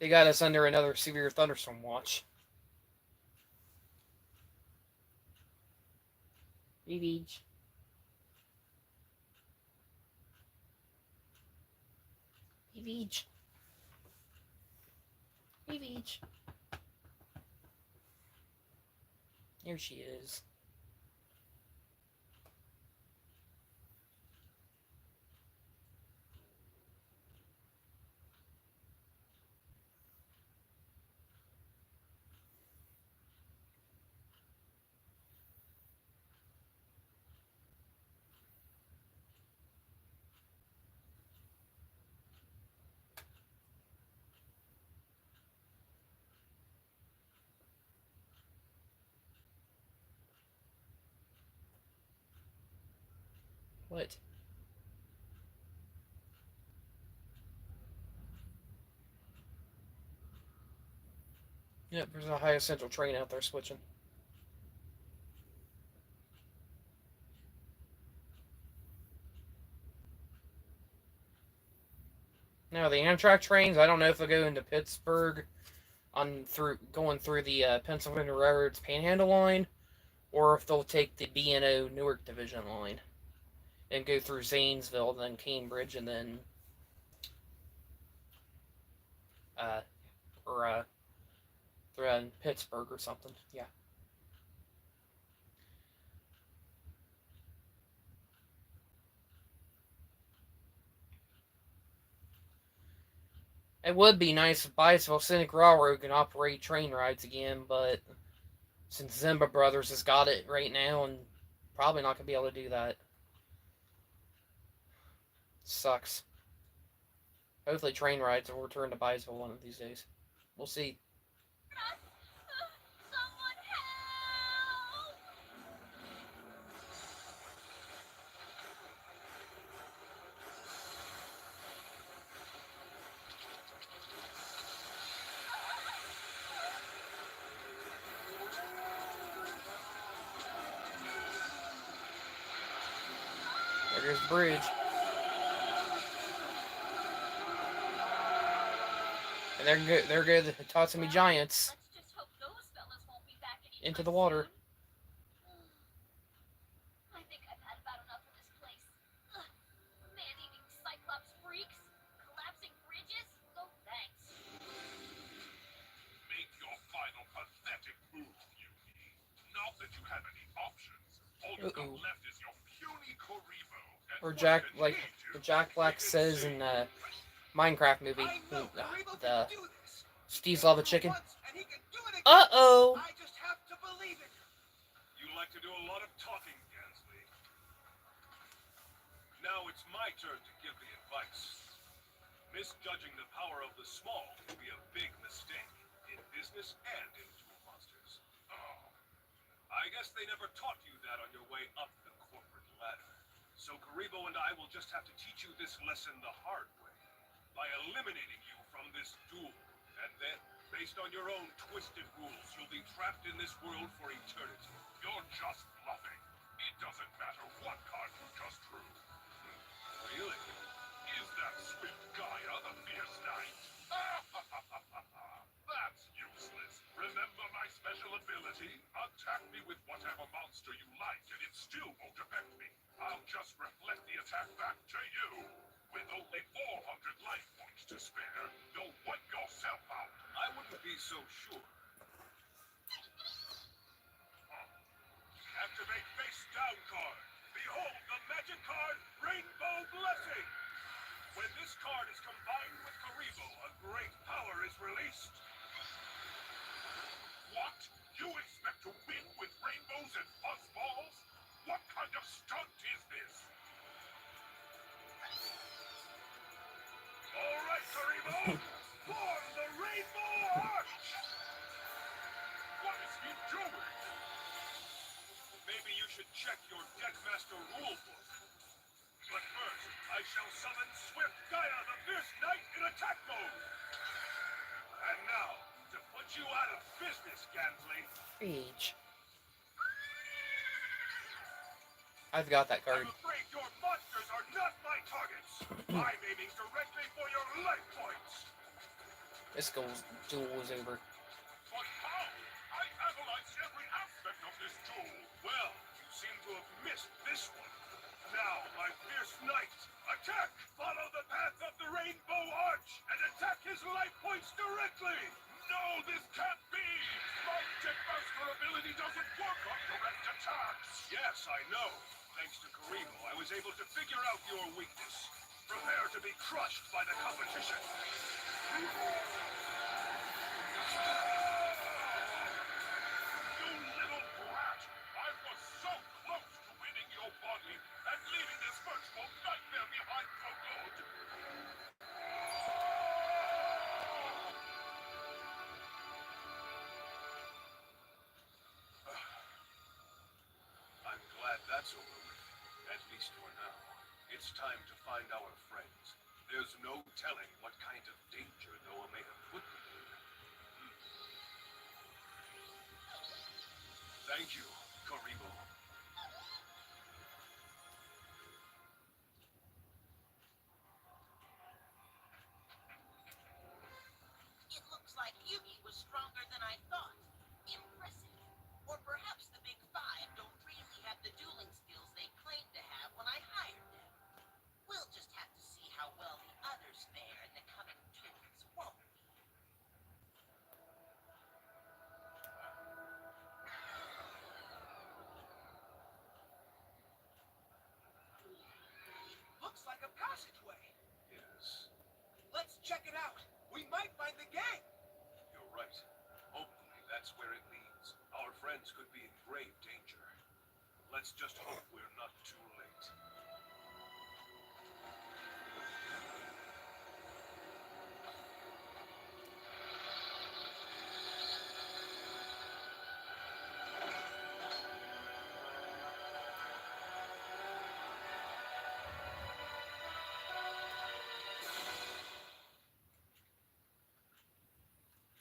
[SPEAKER 2] They got us under another severe thunderstorm watch. Hey, Beach. Hey, Beach. Hey, Beach. Here she is. What? Yep, there's a Ohio Central train out there switching. Now the Amtrak trains, I don't know if they'll go into Pittsburgh going through the Pennsylvania Railroad's Panhandle line, or if they'll take the B&O Newark Division line and go through Zanesville, then Cambridge, and then through Pittsburgh or something. Yeah. It would be nice if Byesville Scenic Railroad can operate train rides again, but since Zimba Brothers has got it right now, and probably not going to be able to do that. Sucks. Hopefully train rides will return to Byesville one of these days. We'll see.
[SPEAKER 5] Someone help!
[SPEAKER 2] There goes the bridge. And there go the Tatsumi Giants
[SPEAKER 5] Let's just hope those fellas won't be back anytime
[SPEAKER 2] into the water.
[SPEAKER 5] soon. I think I've had about enough of this place. Man-eating Cyclops freaks, collapsing bridges. No thanks.
[SPEAKER 3] Make your final pathetic move, Puny. Not that you have any options. All you've got left is your puny Karibo.
[SPEAKER 2] Or Jack Black says in Minecraft movie, the Steve's Lava Chicken. Uh-oh!
[SPEAKER 3] I just have to believe it. You like to do a lot of talking, Gansley. Now it's my turn to give the advice. Misjudging the power of the small can be a big mistake in business and in Tool Monsters. Oh, I guess they never taught you that on your way up the corporate ladder. So Karibo and I will just have to teach you this lesson the hard way by eliminating you from this duel. And then, based on your own twisted rules, you'll be trapped in this world for eternity. You're just bluffing. It doesn't matter what card you just drew. Really? Is that swift Gaia the fierce knight? That's useless. Remember my special ability? Attack me with whatever monster you like, and it still won't affect me. I'll just reflect the attack back to you. With only 400 life points to spare, you'll wipe yourself out. I wouldn't be so sure. Activate face down card. Behold the magic card, Rainbow Blessing. When this card is combined with Karibo, a great power is released. What? You expect to win with rainbows and fuzzballs? What kind of stunt is this? All right, Karibo! Form the Rainbow Arch! What is he doing? Maybe you should check your Deckmaster rulebook. But first, I shall summon Swift Gaia, the Fierce Knight, in attack mode! And now, to put you out of business, Gansley.
[SPEAKER 2] Rage. I've got that card.
[SPEAKER 3] I'm afraid your monsters are not my targets. I'm aiming directly for your life points.
[SPEAKER 2] This duel was over.
[SPEAKER 3] But how? I analyzed every aspect of this duel. Well, you seem to have missed this one. Now, my fierce knight, attack! Follow the path of the Rainbow Arch and attack his life points directly! No, this can't be! My Jetmaster ability doesn't work on direct attacks! Yes, I know. Thanks to Karibo, I was able to figure out your weakness. Prepare to be crushed by the competition. You little brat! I was so close to winning your body and leaving this virtual nightmare behind for good! I'm glad that's over with, at least for now. It's time to find our friends. There's no telling what kind of danger Noah may have put them in. Thank you, Karibo.
[SPEAKER 6] It looks like Yugi was stronger than I thought. Impressive. Or perhaps the Big Five don't really have the dueling skills they claimed to have when I hired them. We'll just have to see how well the others fare in the coming duels, won't we?
[SPEAKER 7] Looks like a passageway.
[SPEAKER 3] Yes,
[SPEAKER 7] Let's check it out. We might find the gang.
[SPEAKER 3] you're right. Hopefully that's where it leads. Our friends could be in grave danger. Let's just hope we're not too late.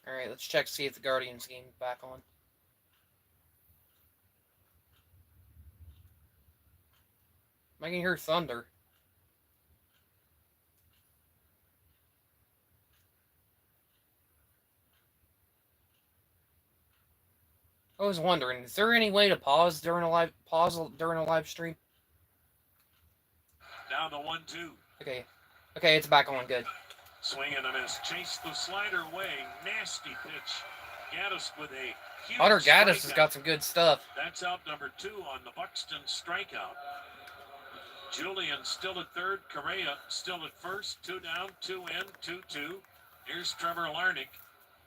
[SPEAKER 2] Alright, let's check to see if the Guardians game is back on. I can hear thunder. I was wondering, is there any way to pause during a live stream?
[SPEAKER 1] Down the 1-2.
[SPEAKER 2] Okay. Okay, it's back on. Good.
[SPEAKER 1] Swing and a miss. Chase the slider away. Nasty pitch. Gaddis with a huge
[SPEAKER 2] Hunter Gaddis has
[SPEAKER 1] strikeout.
[SPEAKER 2] got some good stuff.
[SPEAKER 1] That's out number 2 on the Buxton strikeout. Julian still at third. Correa still at first. 2 down, 2 in, 2-2. Here's Trevor Larnick.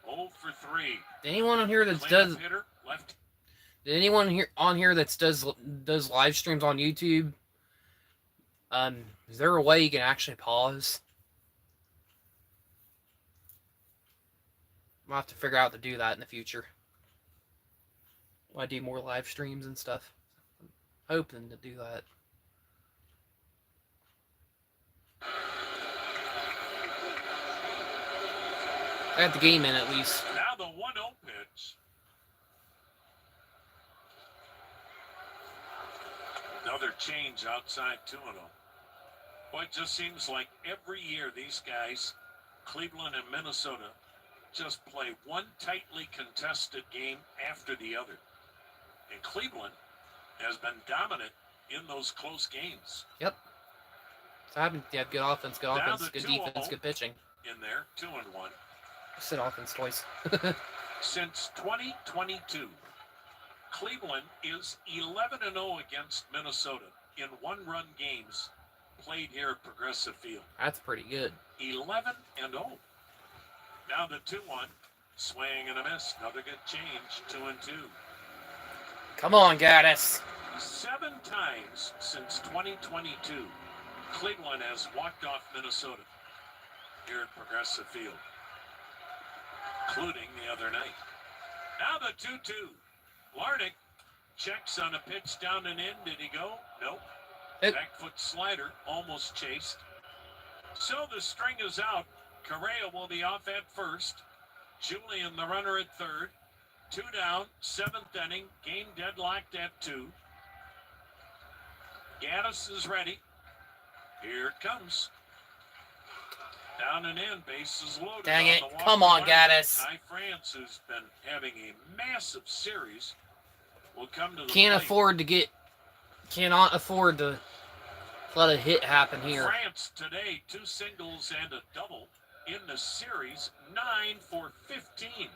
[SPEAKER 1] 0 for 3.
[SPEAKER 2] Anyone on here that
[SPEAKER 1] Cleanup
[SPEAKER 2] does?
[SPEAKER 1] hitter, left.
[SPEAKER 2] Did anyone here on here that does live streams on YouTube? Is there a way you can actually pause? I'll have to figure out to do that in the future. When I do more live streams and stuff. I'm hoping to do that. I got the game in at least.
[SPEAKER 1] Now the 1-0 pitch. Another change outside 2-0. Boy, it just seems like every year these guys, Cleveland and Minnesota, just play one tightly contested game after the other. And Cleveland has been dominant in those close games.
[SPEAKER 2] Yep. So I haven't. You have good offense, good
[SPEAKER 1] Now
[SPEAKER 2] offense,
[SPEAKER 1] the
[SPEAKER 2] good
[SPEAKER 1] 2-0
[SPEAKER 2] defense, good pitching.
[SPEAKER 1] In there, 2-1.
[SPEAKER 2] I said offense twice.
[SPEAKER 1] Since 2022, Cleveland is 11-0 against Minnesota in one-run games played here at Progressive Field.
[SPEAKER 2] That's pretty good.
[SPEAKER 1] 11-0. Now the 2-1, swing and a miss. Another good change, 2-2.
[SPEAKER 2] Come on, Gaddis.
[SPEAKER 1] 7 times since 2022, Cleveland has walked off Minnesota here at Progressive Field, including the other night. Now the 2-2. Larnick checks on a pitch down and in. Did he go? Nope. Back foot slider, almost chased. So the string is out. Correa will be off at first. Julian, the runner, at third. 2 down, 7th inning. Game deadlocked at 2. Gaddis is ready. Here it comes. Down and in, bases loaded.
[SPEAKER 2] Dang
[SPEAKER 1] on
[SPEAKER 2] it.
[SPEAKER 1] the walk
[SPEAKER 2] Come on,
[SPEAKER 1] line.
[SPEAKER 2] Gaddis.
[SPEAKER 1] Ty France, who's been having a massive series, will come to the
[SPEAKER 2] Cannot
[SPEAKER 1] plate.
[SPEAKER 2] afford to let a hit happen here.
[SPEAKER 1] France today, 2 singles and a double in the series, 9 for 15.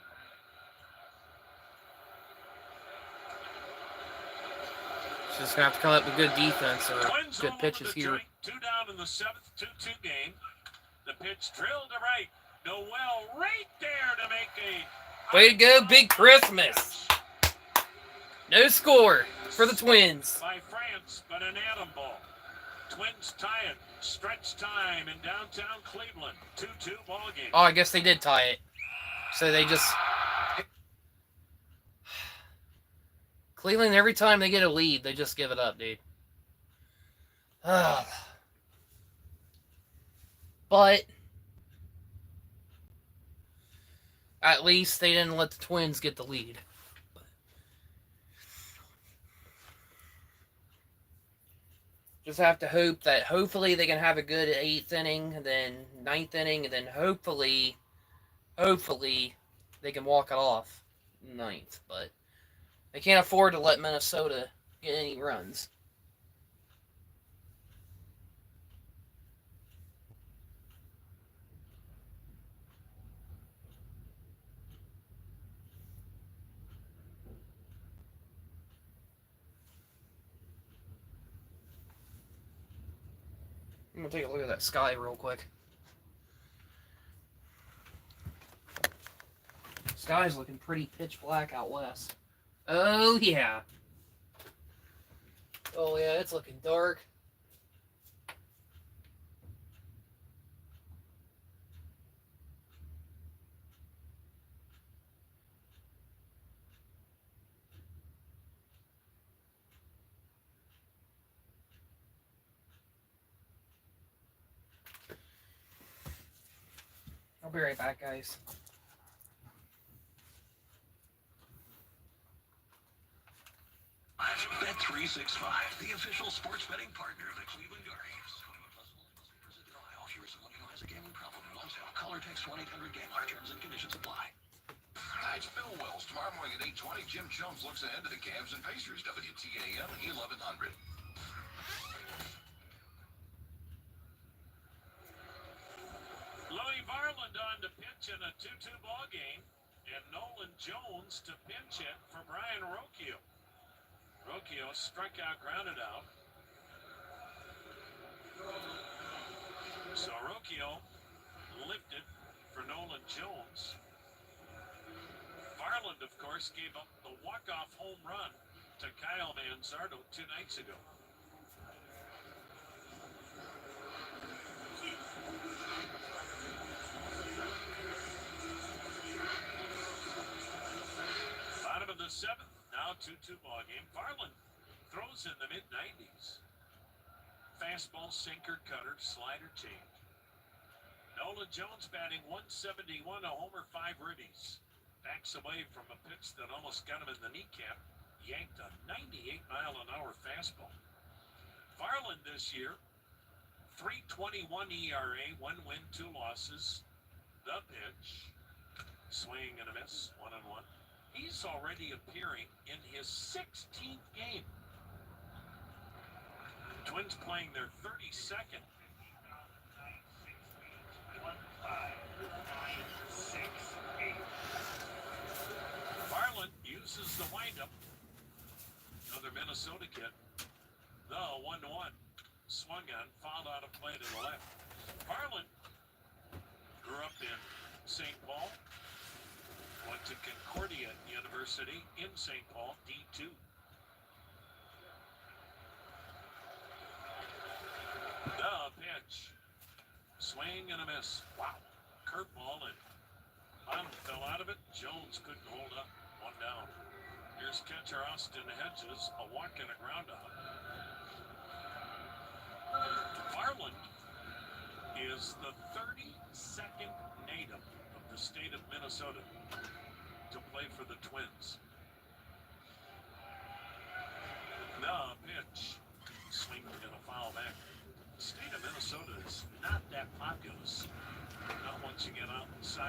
[SPEAKER 2] Just gonna have to come up with good defense or
[SPEAKER 1] Twins
[SPEAKER 2] good
[SPEAKER 1] all
[SPEAKER 2] pitches
[SPEAKER 1] over the
[SPEAKER 2] here.
[SPEAKER 1] joint, 2 down in the 7th, 2-2 game. The pitch drilled to right. Noel right there to make a...
[SPEAKER 2] Way to go, Big Christmas. No score for the Twins.
[SPEAKER 1] By France, but an atom ball. Twins tie it. Stretch time in downtown Cleveland. 2-2 ball game.
[SPEAKER 2] Oh, I guess they did tie it. So they just... Cleveland, every time they get a lead, they just give it up, dude. But at least they didn't let the Twins get the lead. Just have to hope that hopefully they can have a good 8th inning, and then 9th inning, and then hopefully they can walk it off 9th. But they can't afford to let Minnesota get any runs. I'm going to take a look at that sky real quick. Sky's looking pretty pitch black out west. Oh, yeah. Oh, yeah, it's looking dark. I'll be right back, guys.
[SPEAKER 8] Bet365, the official sports betting partner of the Cleveland Guardians. If you're someone who has a gambling problem and wants help, call or text 1-800-GAMBLER. Terms and conditions apply.
[SPEAKER 3] Hi, it's Bill Wells. Tomorrow morning at 8:20, Jim Jones looks ahead to the Cavs and Pacers. WTAM 1100.
[SPEAKER 1] Louis Varland on to pitch in a 2-2 ball game, and Nolan Jones to pinch it for Brian Rocchio. Rocchio struck out, grounded out. So Rocchio lifted for Nolan Jones. Varland, of course, gave up the walk-off home run to Kyle Manzardo 2 nights ago. Bottom of the 7th, now 2-2 ball game. Varland throws in the mid-90s. Fastball, sinker, cutter, slider, change. Nolan Jones batting 171, a homer, 5 ribbies. Backs away from a pitch that almost got him in the kneecap. Yanked a 98-mile-an-hour fastball. Varland this year, 3.21 ERA, 1 win, 2 losses. The pitch, swing and a miss, 1-1. He's already appearing in his 16th game. Twins playing their 32nd. 1, 5, 9, 6, 8. Varland uses the windup. Another Minnesota kid. The 1-1. Swung on, fouled out of play to the left. Varland grew up in St. Paul. Went to Concordia University in St. Paul, D2. The pitch. Swing and a miss. Wow. Curveball, and Bottom fell out of it. Jones couldn't hold up. 1 down. Here's catcher Austin Hedges. A walk and a ground out. Varland is the 32nd native of the state of Minnesota to play for the Twins. The pitch. Swing and a foul back. The state of Minnesota is not that populous.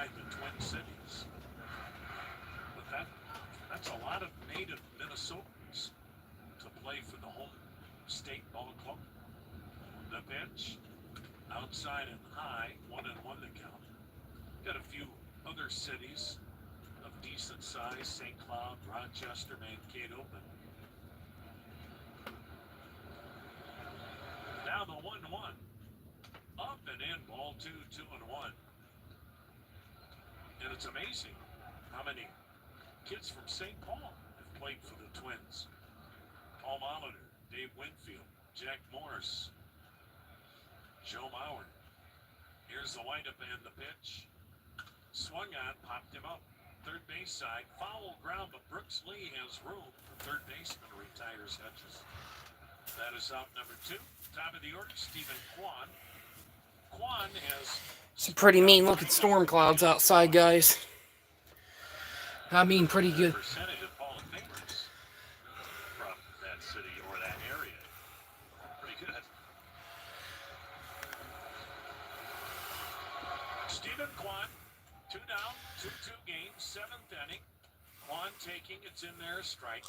[SPEAKER 3] inside the Twin Cities. But that's a lot of native Minnesotans to play for the home state ball club. The pitch, outside and high, 1-1 the count. Got a few other cities of decent size, St. Cloud, Rochester, Mankato, but now the 1-1. Up and in, ball 2, 2-1. And it's amazing how many kids from St. Paul have played for the Twins. Paul Molitor, Dave Winfield, Jack Morris, Joe Mauer. Here's the windup and the pitch. Swung on, popped him up. Third base side, foul ground, but Brooks Lee has room. The third baseman retires Hedges. That is out number 2. Top of the order, Stephen Kwan. Kwan has
[SPEAKER 2] Some pretty mean looking storm clouds outside, guys. I mean, pretty good.
[SPEAKER 3] percentage of Hall of Famers from that city or that area. Pretty good. Stephen Kwan, 2 down, 2-2 game, 7th inning. Kwan taking, it's in there, strike.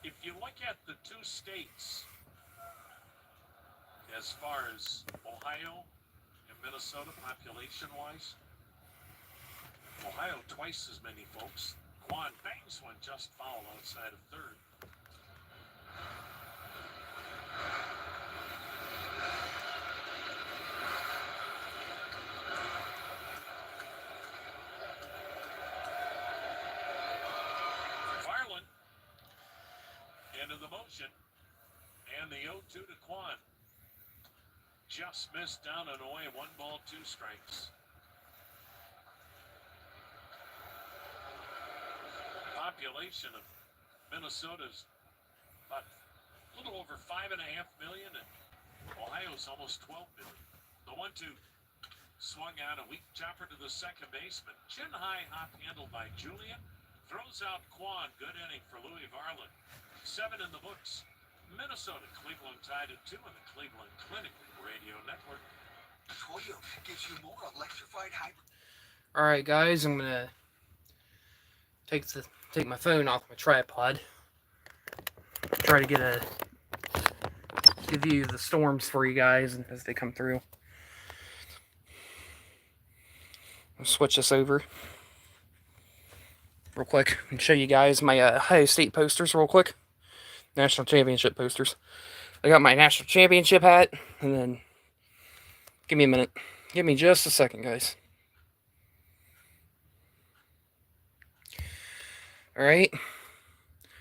[SPEAKER 3] If you look at the two states, as far as Ohio and Minnesota population-wise, Ohio twice as many folks. Kwan bangs one just foul outside of third. Farland into the motion, and the 0-2 to Kwan. Just missed down and away, 1 ball, 2 strikes. Population of Minnesota's about a little over 5.5 million, and Ohio's almost 12 million. The 1-2 swung on, a weak chopper to the second baseman. Chin high hop handled by Julian. Throws out Kwan. Good inning for Louis Varland. 7 in the books. Minnesota, Cleveland tied at 2 in the Cleveland Clinic Radio Network.
[SPEAKER 8] Toyo gives you more electrified hybrid.
[SPEAKER 2] All right, guys, I'm gonna take my phone off my tripod. Try to give you the storms for you guys as they come through. I'll switch this over real quick and show you guys my Ohio State posters real quick. National Championship posters. I got my National Championship hat, and then give me a minute. Give me just a second, guys. Alright.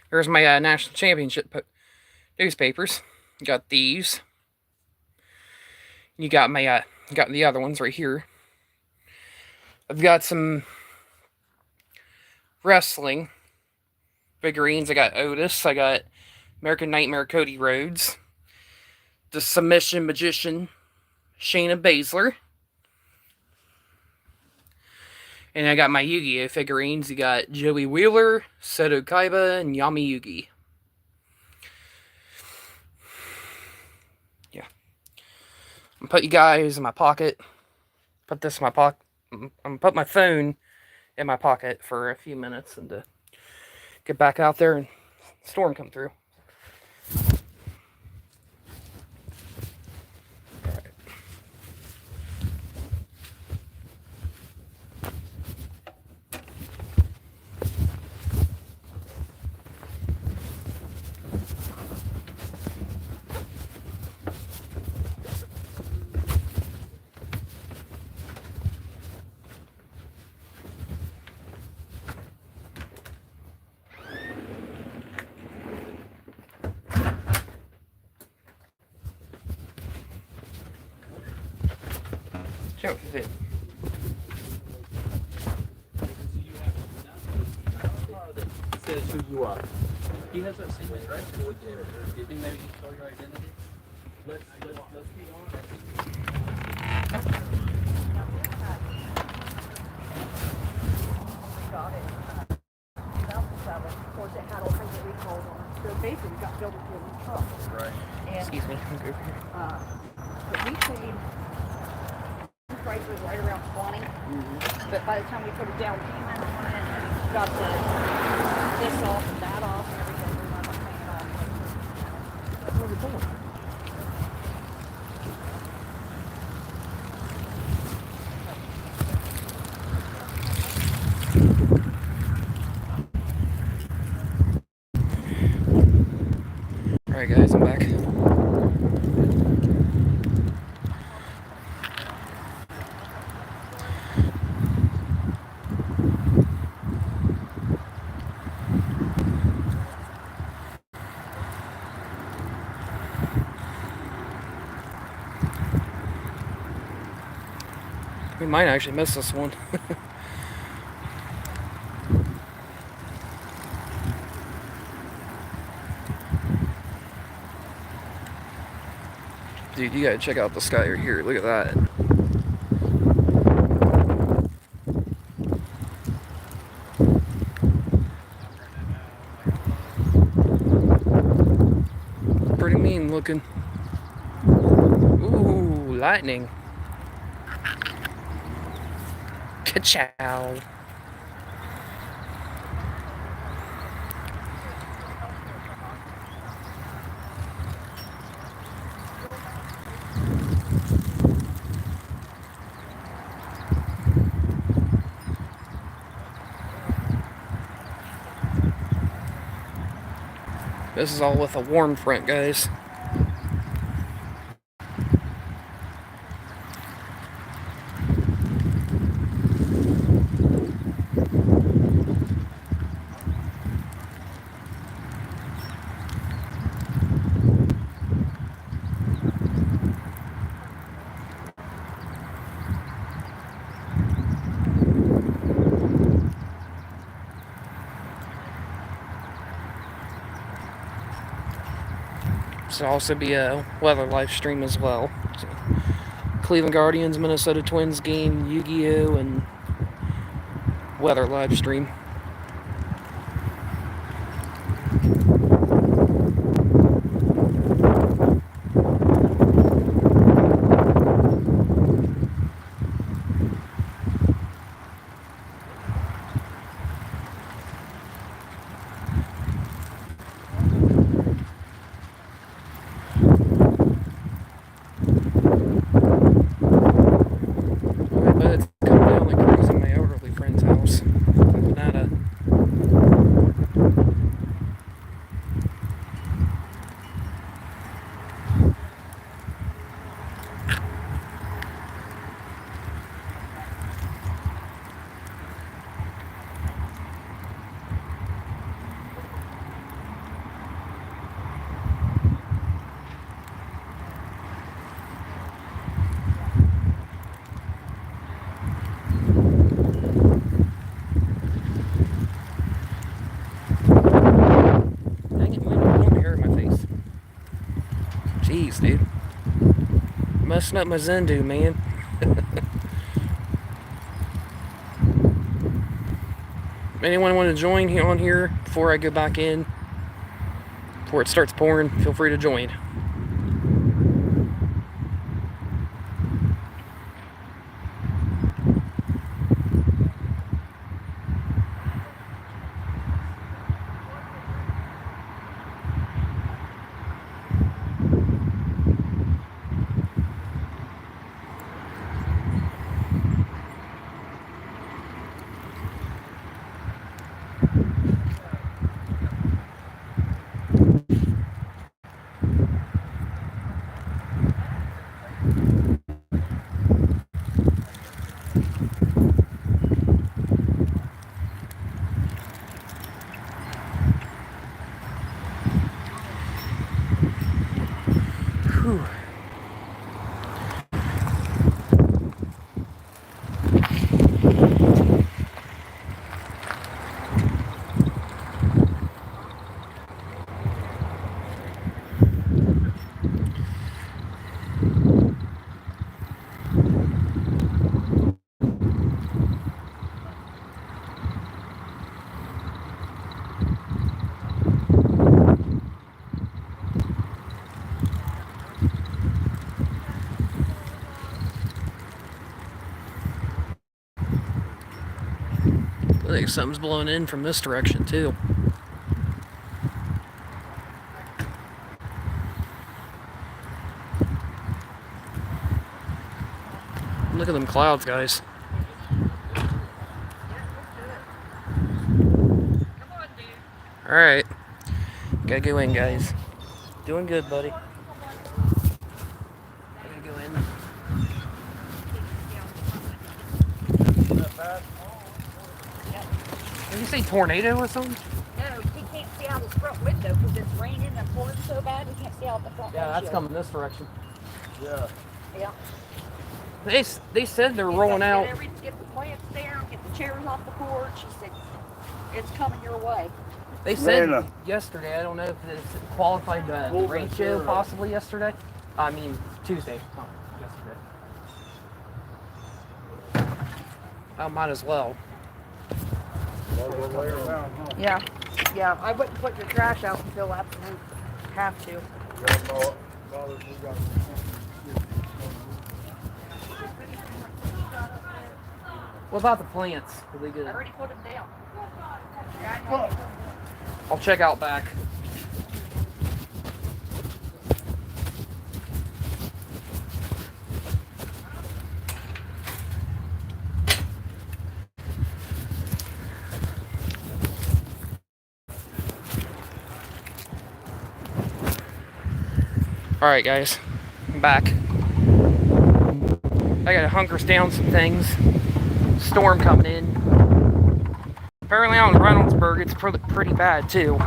[SPEAKER 2] Here's my National Championship newspapers. You got these. You got my got the other ones right here. I've got some wrestling figurines. I got Otis. I got American Nightmare Cody Rhodes. The Submission Magician Shayna Baszler. And I got my Yu-Gi-Oh figurines. You got Joey Wheeler, Seto Kaiba, and Yami Yugi. Yeah. I'm gonna put you guys in my pocket. Put this in my pocket. I'm gonna put my phone in my pocket for a few minutes and get back out there and storm come through. Show it.
[SPEAKER 9] Says who you are. He has that same address. Do you think maybe he stole your identity? Let's be honest.
[SPEAKER 10] Got it. 2007. Of course, it had all kinds of recalls on it. So basically, we got filled with a new truck.
[SPEAKER 9] Right.
[SPEAKER 10] And,
[SPEAKER 2] Excuse me. I'm over here.
[SPEAKER 10] but we paid right price was right around 20. But by the time we put a down payment on it, and got this off and that off and everything, we wound up paying it off.
[SPEAKER 2] What was it doing? Alright guys, I'm back. We might actually miss this one. Dude, you gotta check out the sky right here. Look at that. Pretty mean looking. Ooh, lightning. Ka-chow. This is all with a warm front, guys. This will also be a weather live stream as well. So, Cleveland Guardians, Minnesota Twins game, Yu-Gi-Oh, and weather live stream. Jeez, dude. Messing up my Zendu, man. Anyone want to join here on here before I go back in? Before it starts pouring, feel free to join. I think something's blowing in from this direction too. Look at them clouds, guys. Alright. Gotta go in, guys. Doing good, buddy. Gotta go in. Did you say tornado or something?
[SPEAKER 10] No, he can't see out his front window because it's raining and pouring so bad he can't see out the front window.
[SPEAKER 2] Yeah, that's coming this direction.
[SPEAKER 9] Yeah.
[SPEAKER 10] Yeah.
[SPEAKER 2] They said they're
[SPEAKER 10] He
[SPEAKER 2] rolling
[SPEAKER 10] said,
[SPEAKER 2] out.
[SPEAKER 10] Get the plants down, get the chairs off the porch. He said, it's coming your way.
[SPEAKER 2] They said
[SPEAKER 9] Lena.
[SPEAKER 2] yesterday, I don't know if it's qualified rain show possibly yesterday. I mean, Tuesday, not yesterday. I might as well.
[SPEAKER 10] Yeah. Yeah, I wouldn't put your trash out until absolute have to.
[SPEAKER 2] What about the plants? Are they
[SPEAKER 10] I
[SPEAKER 2] good?
[SPEAKER 10] already put them down.
[SPEAKER 2] I'll check out back. Alright guys, I'm back. I gotta hunker down some things. Storm coming in. Apparently out in Reynoldsburg it's pretty bad too.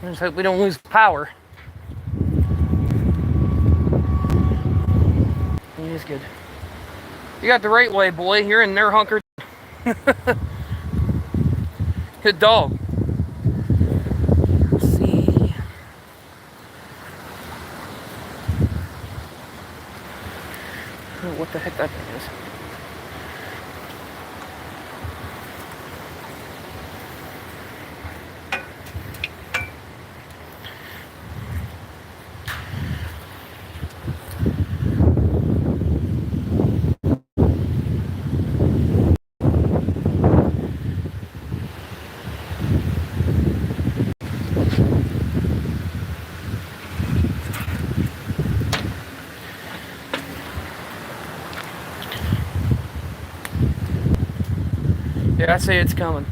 [SPEAKER 2] I just hope we don't lose power. It is good. You got the right way, boy. You're in there hunkered. Good dog. Let's see. Oh, what the heck that thing is. Yeah, I say it's coming.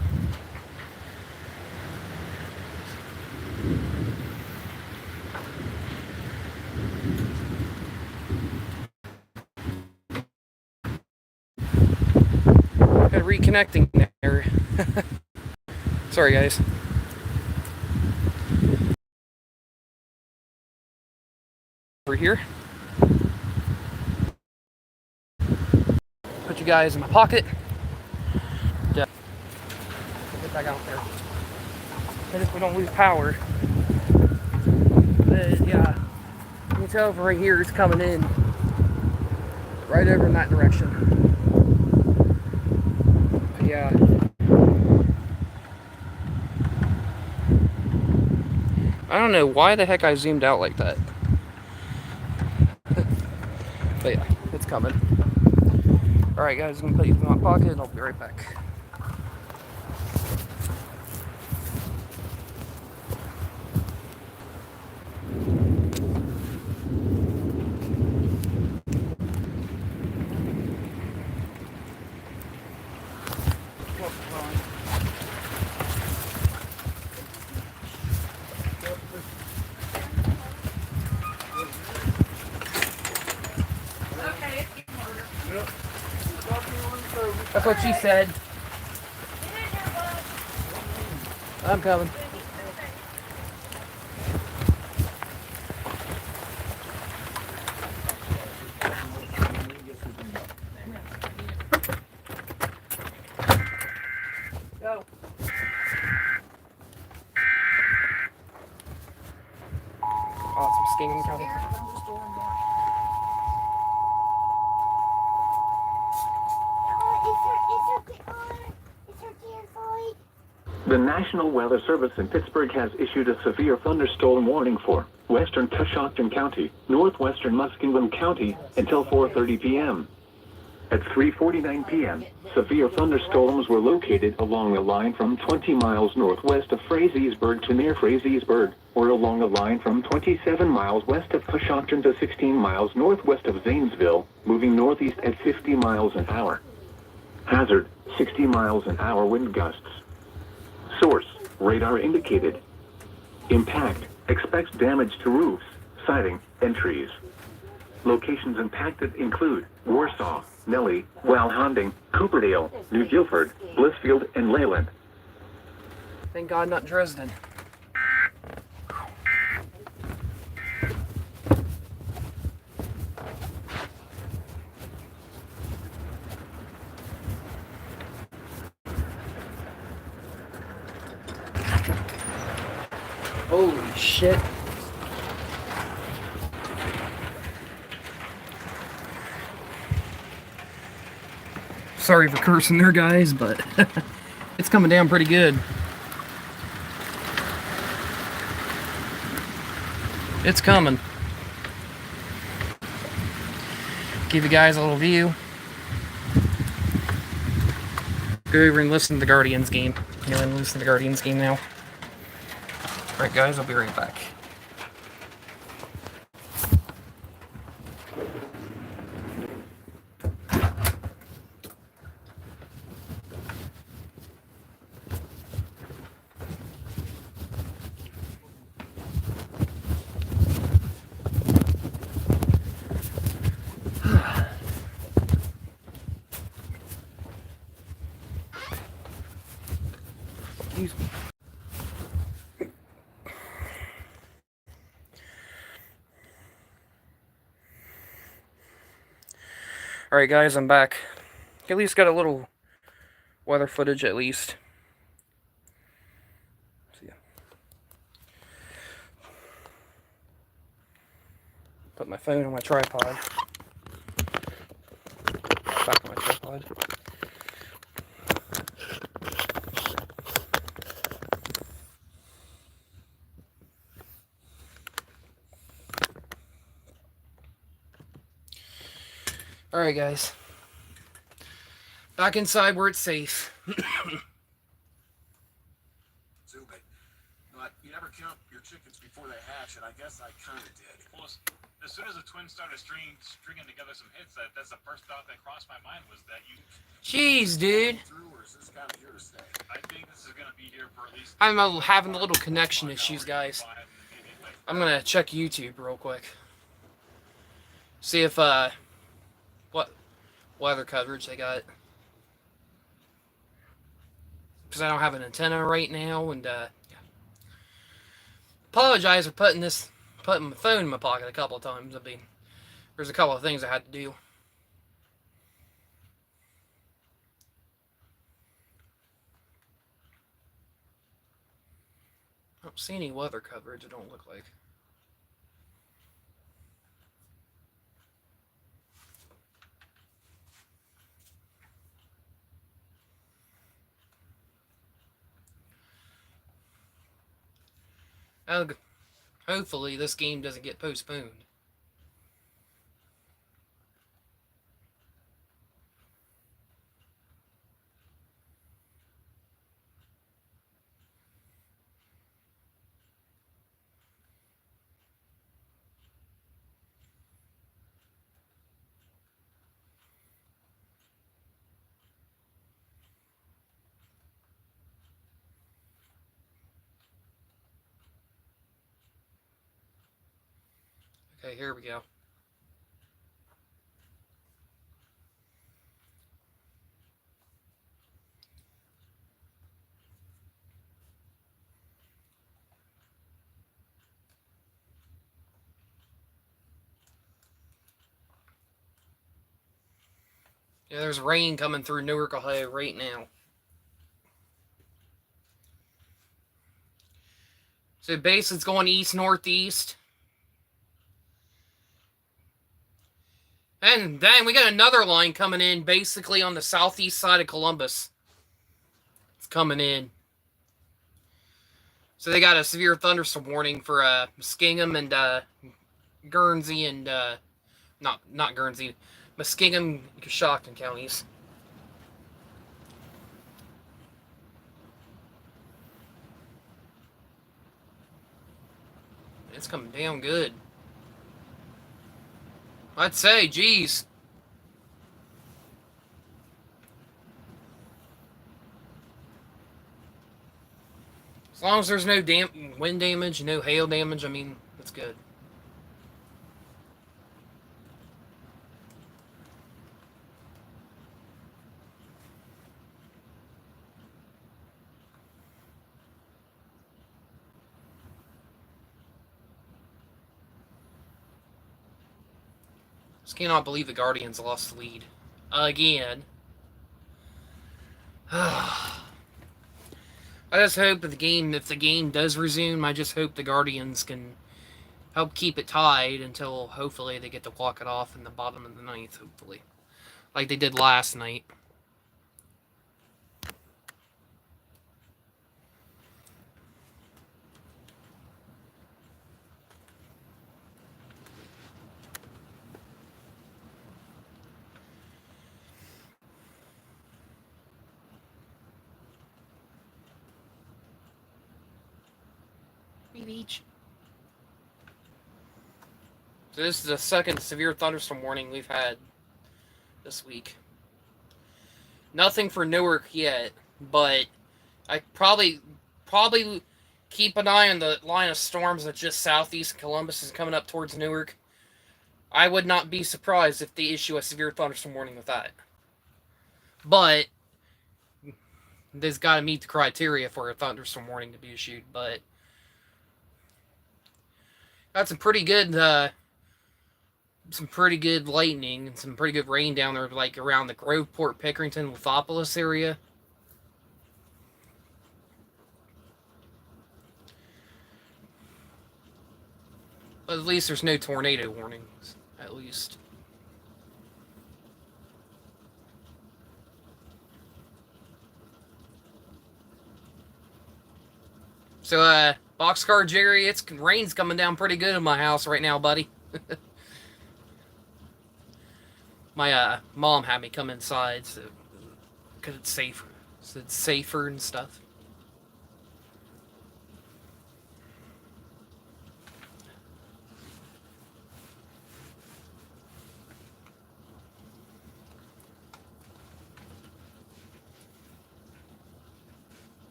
[SPEAKER 2] Reconnecting there. Sorry, guys. Over here. Put you guys in my pocket. Yeah. Get back out there. And if we don't lose power. But yeah. You can tell from right here it's coming in. Right over in that direction. But yeah. I don't know why the heck I zoomed out like that. But yeah, it's coming. Alright guys, I'm gonna put you in my pocket and I'll be right back. That's what she said. I'm coming. Go. Oh, some stinging coming.
[SPEAKER 11] The National Weather Service in Pittsburgh has issued a severe thunderstorm warning for western Coshocton County, northwestern Muskingum County until 4:30 p.m. At 3:49 p.m., severe thunderstorms were located along a line from 20 miles northwest of Frazeysburg to near Frazeysburg, or along a line from 27 miles west of Coshocton to 16 miles northwest of Zanesville, moving northeast at 50 miles an hour. Hazard, 60 miles an hour wind gusts. Source, radar indicated. Impact, expects damage to roofs, siding, and trees. Locations impacted include Warsaw, Nellie, Walhonding, Cooperdale, New Guilford, Blissfield, and Leyland.
[SPEAKER 2] Thank God not Dresden. Holy shit. Sorry for cursing there, guys, but it's coming down pretty good. It's coming. Give you guys a little view. Go over and listen to the Guardians game. You know, and listen to the Guardians game now. Alright, guys, I'll be right back. Excuse me. Alright guys, I'm back. At least got a little weather footage at least. See ya. Put my phone on my tripod. Back on my tripod. Alright guys, back inside where it's safe.
[SPEAKER 4] Zoom it. But you never count your chickens before they hatch, and I guess I kind of did.
[SPEAKER 1] Well, as soon as the twins started stringing together some hits, that's the first thought that crossed my mind was that you...
[SPEAKER 2] Jeez, dude.
[SPEAKER 4] Through, or is this kind of here to stay?
[SPEAKER 1] I think this is going to be here for at least...
[SPEAKER 2] I'm having a little connection issues, guys. I'm going to check YouTube real quick. See if, what weather coverage they got. Because I don't have an antenna right now, and, yeah. Apologize for putting my phone in my pocket a couple of times. I mean, there's a couple of things I had to do. I don't see any weather coverage, it don't look like. Hopefully this game doesn't get postponed. Okay, here we go. Yeah, there's rain coming through Newark, Ohio right now. So base is going east-northeast. And then we got another line coming in basically on the southeast side of Columbus. It's coming in. So they got a severe thunderstorm warning for Muskingum and Guernsey and not Guernsey, Muskingum, Coshocton counties. It's coming down good. I'd say, geez. As long as there's no wind damage, no hail damage, I mean, that's good. Just cannot believe the Guardians lost the lead. Again. I just hope that if the game does resume, I just hope the Guardians can help keep it tied until hopefully they get to walk it off in the bottom of the ninth, hopefully. Like they did last night. Beach. So this is the second severe thunderstorm warning we've had this week. Nothing for Newark yet, but I probably keep an eye on the line of storms that just southeast Columbus is coming up towards Newark. I would not be surprised if they issue a severe thunderstorm warning with that. But they've got to meet the criteria for a thunderstorm warning to be issued, but got some pretty good lightning and some pretty good rain down there, like around the Groveport, Pickerington, Lithopolis area. But at least there's no tornado warnings, at least. So, Boxcar Jerry, rain's coming down pretty good in my house right now, buddy. My mom had me come inside, so because it's safer. So it's safer and stuff.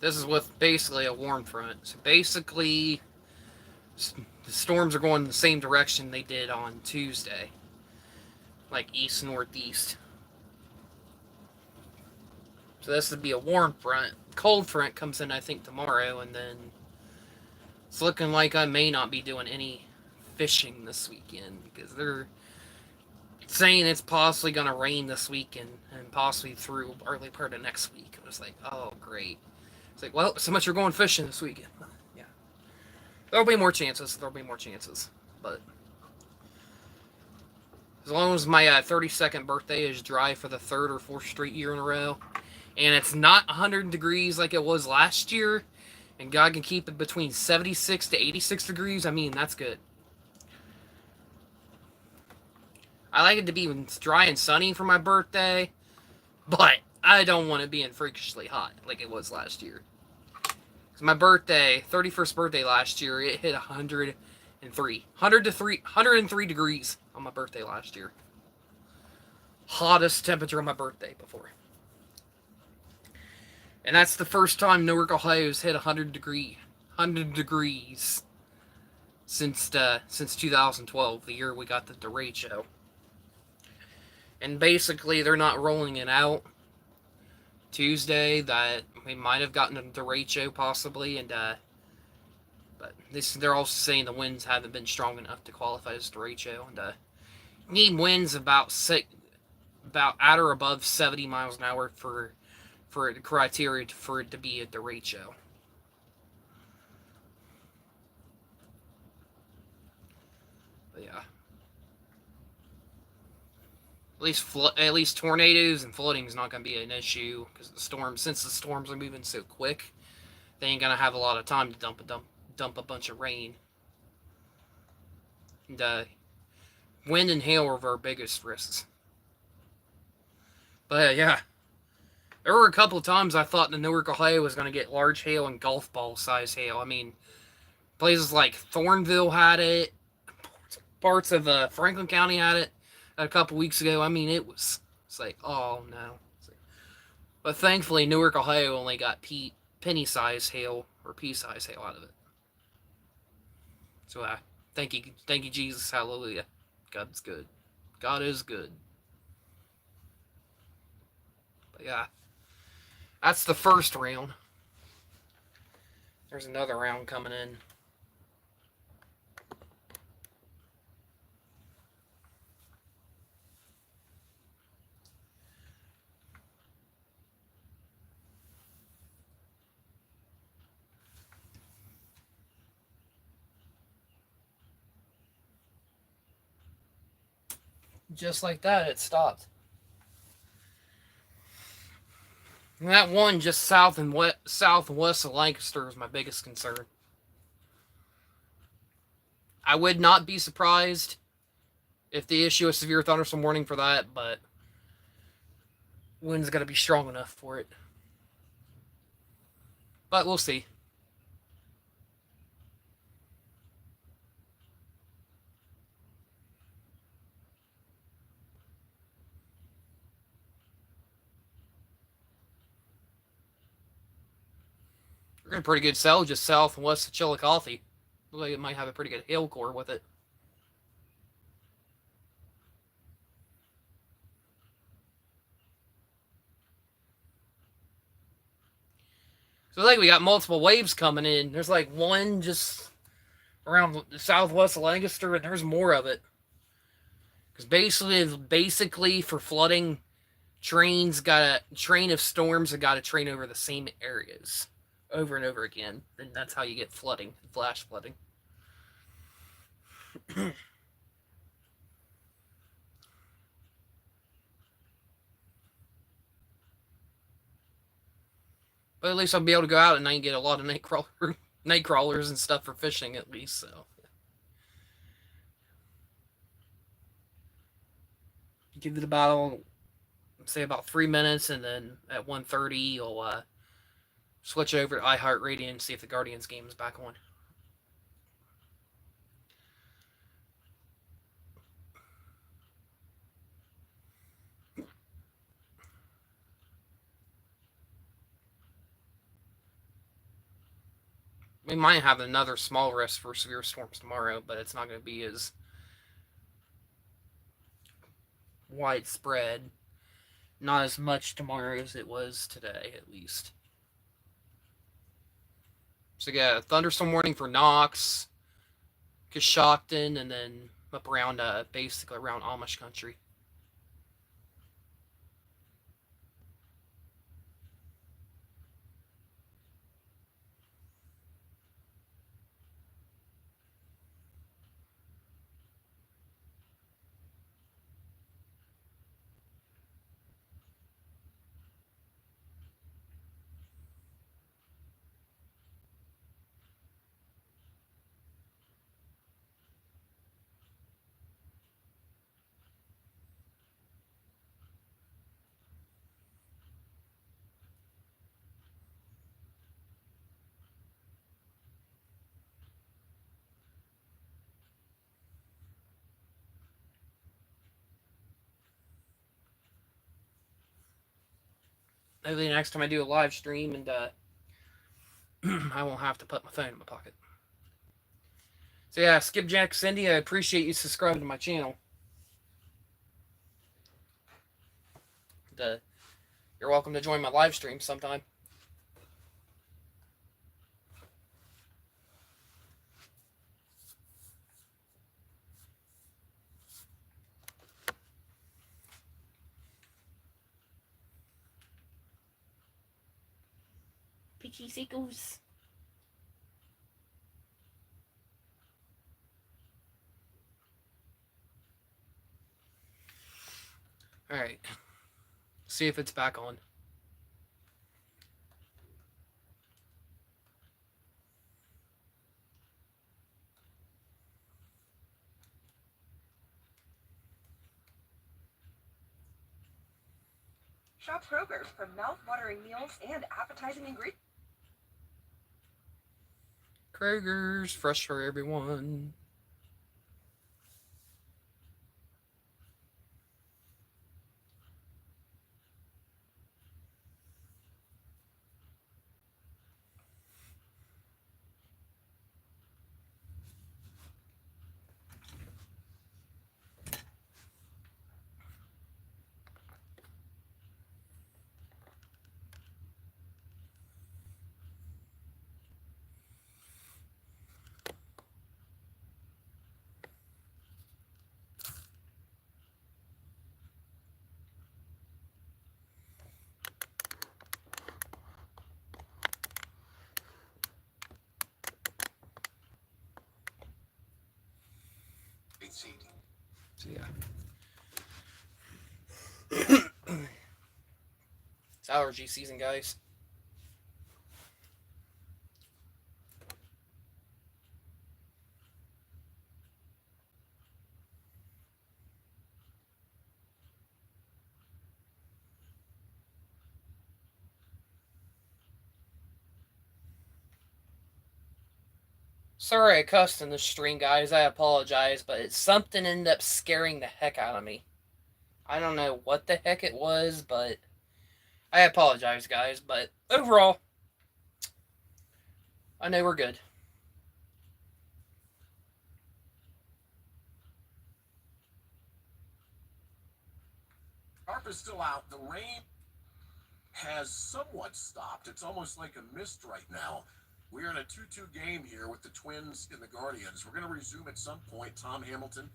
[SPEAKER 2] This is with basically a warm front. So basically, the storms are going the same direction they did on Tuesday. Like east-northeast. So this would be a warm front. Cold front comes in, I think, tomorrow, and then it's looking like I may not be doing any fishing this weekend because they're saying it's possibly going to rain this weekend and possibly through early part of next week. I was like, oh, great. It's like, well, so much you're going fishing this weekend. Yeah. There'll be more chances. But as long as my 32nd birthday is dry for the 3rd or 4th straight year in a row, and it's not 100 degrees like it was last year, and God can keep it between 76 to 86 degrees, I mean, that's good. I like it to be dry and sunny for my birthday, but I don't want it being freakishly hot like it was last year. So my birthday, 31st birthday last year, it hit 103 degrees on my birthday last year. Hottest temperature on my birthday before. And that's the first time Newark, Ohio's hit 100 degrees since 2012, the year we got the derecho. And basically, they're not rolling it out Tuesday that we might have gotten a derecho possibly, and but they're also saying the winds haven't been strong enough to qualify as derecho, and need winds about at or above 70 miles an hour for the criteria for it to be a derecho. But yeah. At least tornadoes and flooding is not going to be an issue because since the storms are moving so quick, they ain't gonna have a lot of time to dump a bunch of rain. And wind and hail are our biggest risks. But yeah, there were a couple of times I thought the Newark, Ohio was gonna get large hail and golf ball size hail. I mean, places like Thornville had it, parts of Franklin County had it a couple weeks ago. I mean, it's like, oh no. But thankfully, Newark, Ohio only got penny size hail or pea size hail out of it. So thank you, Jesus, hallelujah. God's good. God is good. But yeah, that's the first round. There's another round coming in. Just like that, it stopped. And that one just southwest of Lancaster is my biggest concern. I would not be surprised if they issue a severe thunderstorm warning for that, but wind's got to be strong enough for it. But we'll see. We're getting a pretty good cell just south and west of Chillicothe. Looks like it might have a pretty good hail core with it. So like we got multiple waves coming in. There's like one just around the southwest of Lancaster, and there's more of it. Because basically for flooding, train of storms have got to train over the same areas over and over again. And that's how you get flooding, flash flooding. But at least I'll be able to go out at night and get a lot of night crawlers and stuff for fishing at least. So give it about, say, about 3 minutes, and then at 1:30 you'll switch over to iHeartRadio and see if the Guardians game is back on. We might have another small risk for severe storms tomorrow, but it's not going to be as widespread. Not as much tomorrow as it was today, at least. So yeah, thunderstorm warning for Knox, Coshocton, and then up around, basically around Amish country. Maybe the next time I do a live stream, and I won't have to put my phone in my pocket. So yeah, Skipjack Cindy, I appreciate you subscribing to my channel. You're welcome to join my live stream sometime.
[SPEAKER 10] Peachy sickles.
[SPEAKER 2] Alright. See if it's back on.
[SPEAKER 12] Shop Kroger for mouth-watering meals and appetizing ingredients.
[SPEAKER 2] Kroger's, fresh for everyone. So yeah. It's allergy season, guys. Sorry I cussed in the stream, guys. I apologize, but something ended up scaring the heck out of me. I don't know what the heck it was, but I apologize, guys. But overall, I know we're good.
[SPEAKER 4] Tarp is still out. The rain has somewhat stopped. It's almost like a mist right now. We're in a 2-2 game here with the Twins and the Guardians. We're going to resume at some point. Tom Hamilton,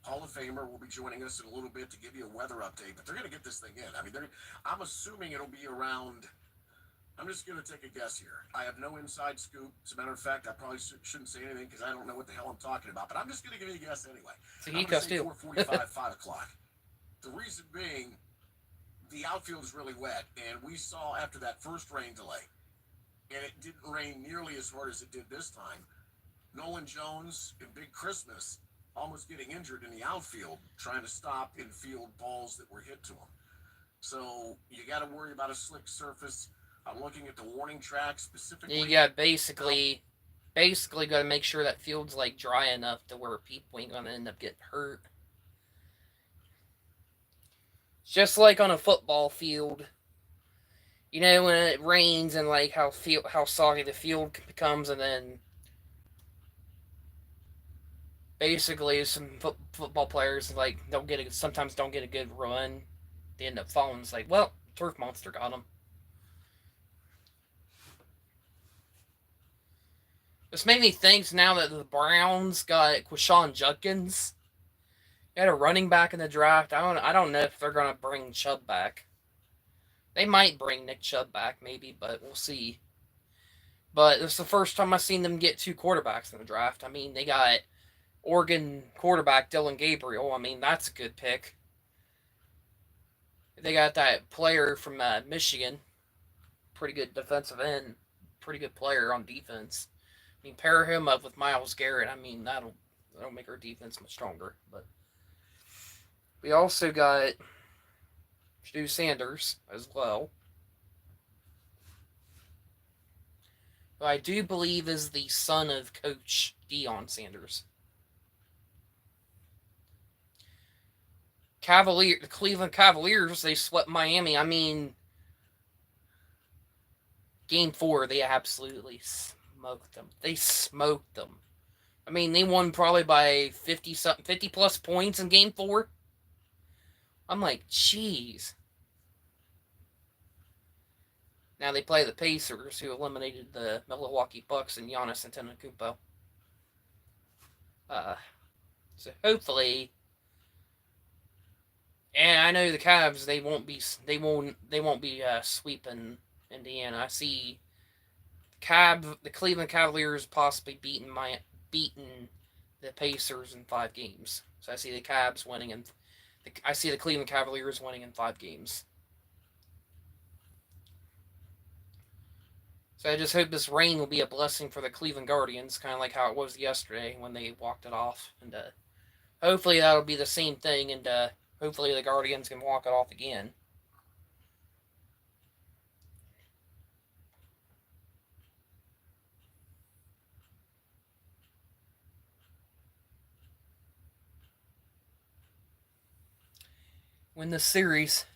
[SPEAKER 4] Hall of Famer, will be joining us in a little bit to give you a weather update. But they're going to get this thing in. I mean, I'm assuming it'll be around. I'm just going to take a guess here. I have no inside scoop. As a matter of fact, I probably shouldn't say anything because I don't know what the hell I'm talking about. But I'm just going to give you a guess anyway.
[SPEAKER 2] So
[SPEAKER 4] I'm going to say 4:45, 5 o'clock. The reason being, the outfield is really wet, and we saw after that first rain delay, and it didn't rain nearly as hard as it did this time, Nolan Jones and Big Christmas almost getting injured in the outfield trying to stop infield balls that were hit to him. So you got to worry about a slick surface. I'm looking at the warning track specifically.
[SPEAKER 2] You got basically got to make sure that field's like dry enough to where people ain't gonna end up getting hurt. Just like on a football field, you know, when it rains and like how soggy the field becomes, and then basically some football players like sometimes don't get a good run. They end up falling. It's like, well, turf monster got them. This made me think now that the Browns got Quashon Judkins. They had a running back in the draft. I don't know if they're gonna bring Chubb back. They might bring Nick Chubb back, maybe, but we'll see. But it's the first time I've seen them get 2 quarterbacks in the draft. I mean, they got Oregon quarterback Dylan Gabriel. I mean, that's a good pick. They got that player from Michigan. Pretty good defensive end. Pretty good player on defense. I mean, pair him up with Myles Garrett. I mean, that'll make our defense much stronger. But we also got Stu Sanders as well, who I do believe is the son of Coach Deion Sanders. The Cleveland Cavaliers, they swept Miami. I mean, Game 4, they absolutely smoked them. They smoked them. I mean, they won probably by 50 plus points in Game 4. I'm like, jeez. Now they play the Pacers, who eliminated the Milwaukee Bucks and Giannis Antetokounmpo. So hopefully, and I know the Cavs, they won't be sweeping Indiana. I see the Cleveland Cavaliers possibly beating the Pacers in 5 games. So I see the Cavs winning, and I see the Cleveland Cavaliers winning in 5 games. So I just hope this rain will be a blessing for the Cleveland Guardians, kind of like how it was yesterday when they walked it off. And hopefully that'll be the same thing, and hopefully the Guardians can walk it off again. win this series.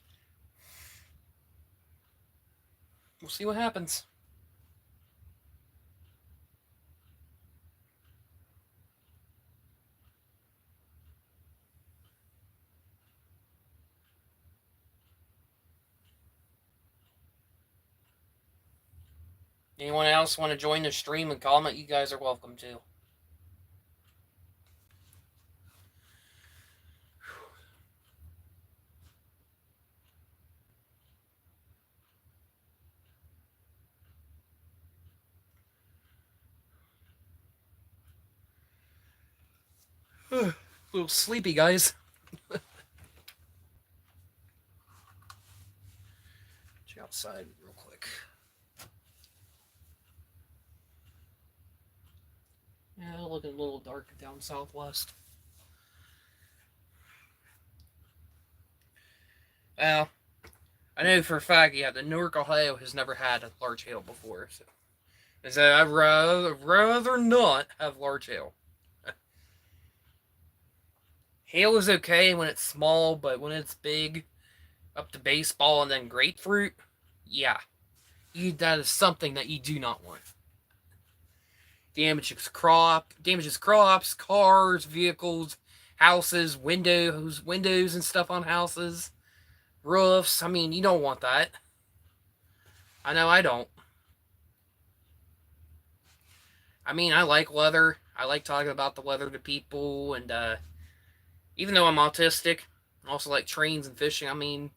[SPEAKER 2] We'll see what happens. Anyone else want to join the stream and comment? You guys are welcome to. A little sleepy, guys. Check outside real quick. Yeah, looking a little dark down southwest. Well, I know for a fact, yeah, that Newark, Ohio has never had a large hail before. So I'd rather not have large hail. Hail is okay when it's small, but when it's big, up to baseball and then grapefruit, yeah. That is something that you do not want. Damages crops, cars, vehicles, houses, windows and stuff on houses, roofs. I mean, you don't want that. I know I don't. I mean, I like weather. I like talking about the weather to people, and even though I'm autistic, I also like trains and fishing. I mean,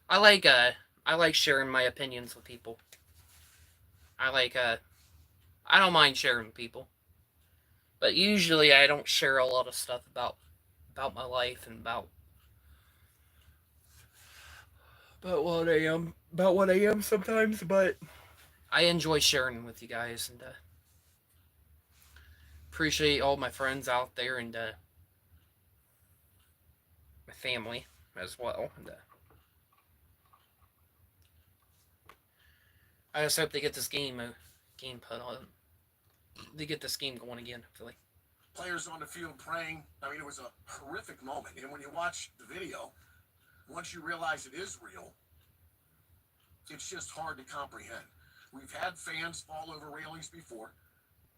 [SPEAKER 2] I like sharing my opinions with people. I don't mind sharing with people. But usually I don't share a lot of stuff about my life and about what I am sometimes, but I enjoy sharing with you guys, and appreciate all my friends out there, and my family as well. And I just hope they get this game put on. They get this game going again, hopefully.
[SPEAKER 4] Players on the field praying. I mean, it was a horrific moment. And when you watch the video, once you realize it is real, it's just hard to comprehend. We've had fans fall over railings before.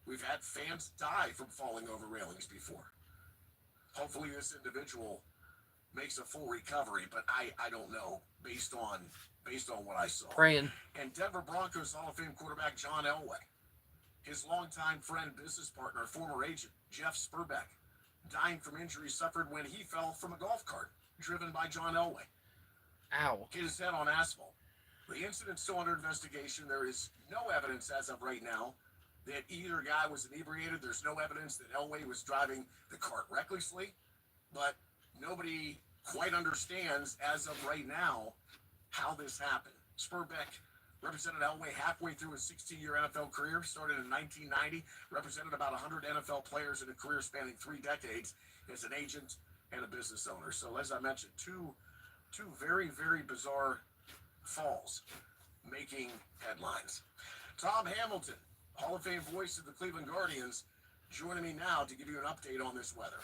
[SPEAKER 4] We've had fans die from falling over railings before. Hopefully this individual makes a full recovery, but I don't know based on what I saw.
[SPEAKER 2] Praying.
[SPEAKER 4] And Denver Broncos Hall of Fame quarterback John Elway, his longtime friend, business partner, former agent Jeff Spurbeck, dying from injuries suffered when he fell from a golf cart driven by John Elway.
[SPEAKER 2] Ow.
[SPEAKER 4] Hit his head on asphalt. The incident's still under investigation. There is no evidence as of right now that either guy was inebriated. There's no evidence that Elway was driving the cart recklessly, but nobody quite understands as of right now how this happened. Spurbeck represented Elway halfway through his 16-year NFL career, started in 1990, represented about 100 NFL players in a career spanning 3 decades as an agent and a business owner. So as I mentioned, two very, very bizarre falls making headlines. Tom Hamilton, Hall of Fame voice of the Cleveland Guardians, joining me now to give you an update on this weather.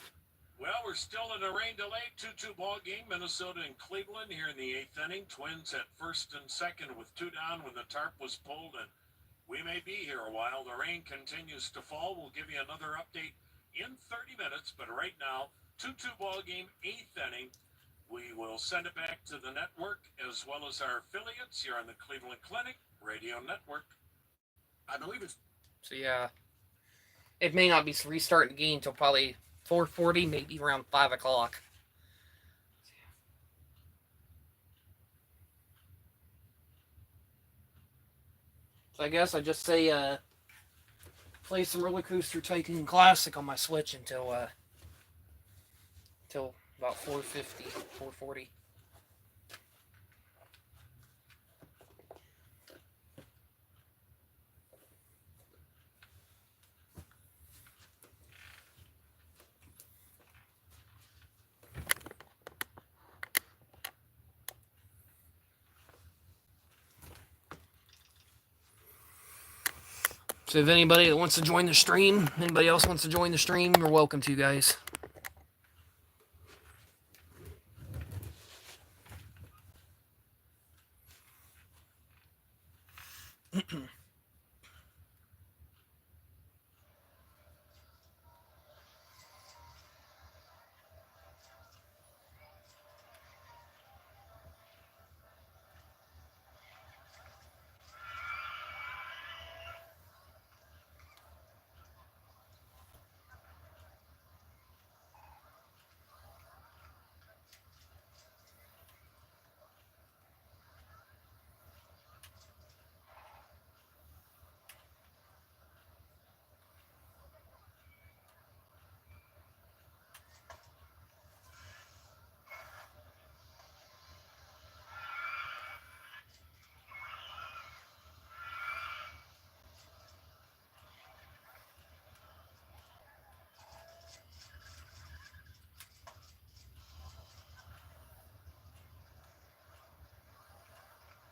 [SPEAKER 1] Well, we're still in a rain delay, 2-2 ball game, Minnesota and Cleveland here in the 8th inning. Twins at first and second with 2 down when the tarp was pulled, and we may be here a while. The rain continues to fall. We'll give you another update in 30 minutes, but right now, 2-2 ball game, 8th inning. We will send it back to the network as well as our affiliates here on the Cleveland Clinic Radio Network.
[SPEAKER 4] I believe it's...
[SPEAKER 2] So yeah, it may not be restarting the game until probably 4:40, maybe around 5 o'clock. So I guess I just say play some Roller Coaster Tycoon Classic on my Switch until about 4:50, 4:40. So if anybody that wants to join the stream, anybody else wants to join the stream, you're welcome to, guys.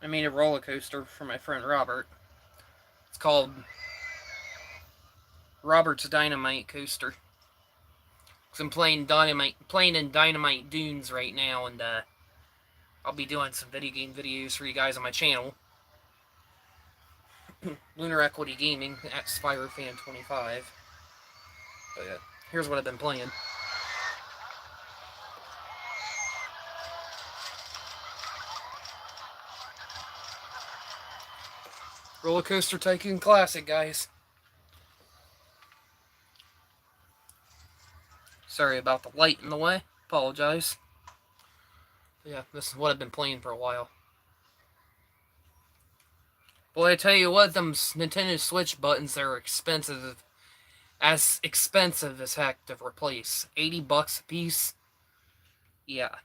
[SPEAKER 2] I made a roller coaster for my friend Robert. It's called Robert's Dynamite Coaster. Cause I'm playing in Dynamite Dunes right now, and I'll be doing some video game videos for you guys on my channel. Lunar Equity Gaming at SpyroFan25. But yeah, here's what I've been playing. Roller Coaster Tycoon Classic, guys. Sorry about the light in the way. Apologize. But yeah, this is what I've been playing for a while. Boy, I tell you what, them Nintendo Switch buttons are expensive. As expensive as heck to replace. $80 a piece. Yeah.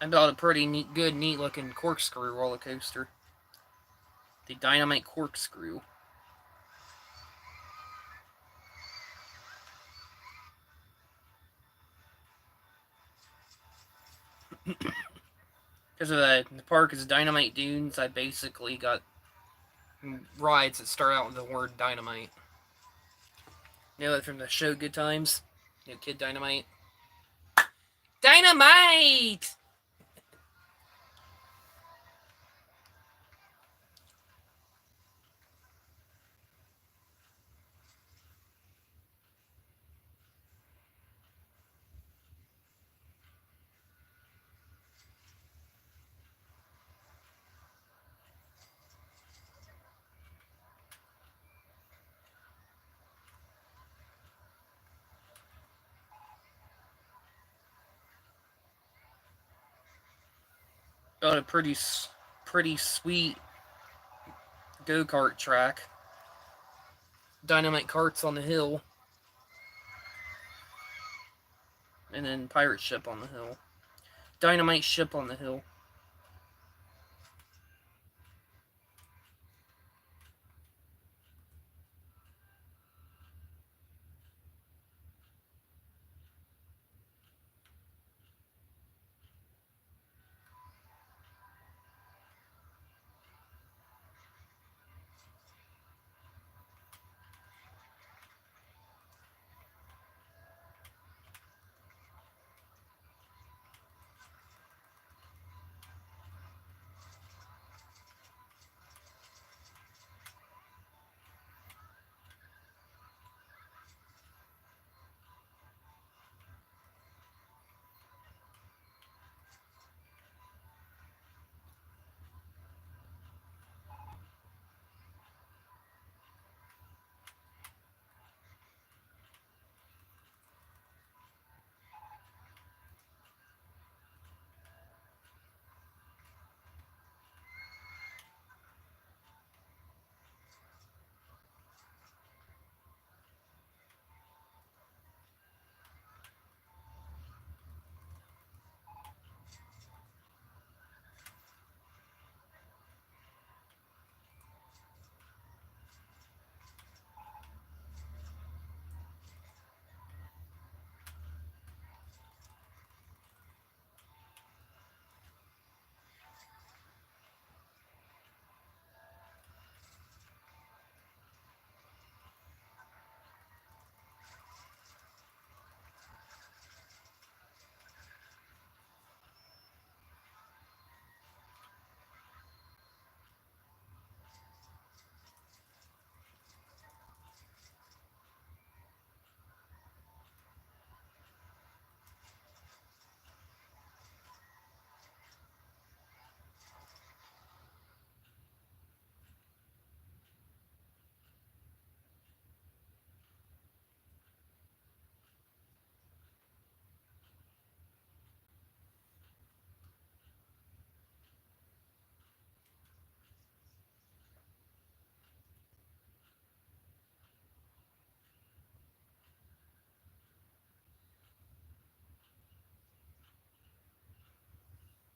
[SPEAKER 2] I built a pretty neat looking corkscrew roller coaster. The Dynamite Corkscrew. Because of the park is Dynamite Dunes, I basically got rides that start out with the word dynamite. You know that from the show Good Times? You know, Kid Dynamite? Dynamite! Got a pretty sweet go-kart track. Dynamite carts on the hill. And then pirate ship on the hill. Dynamite ship on the hill.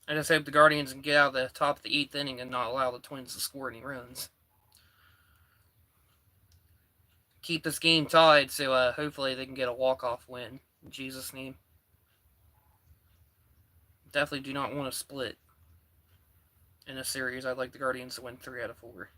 [SPEAKER 2] I just hope the Guardians can get out of the top of the 8th inning and not allow the Twins to score any runs. Keep this game tied, so hopefully they can get a walk-off win. In Jesus' name. Definitely do not want to split in a series. I'd like the Guardians to win 3 out of 4.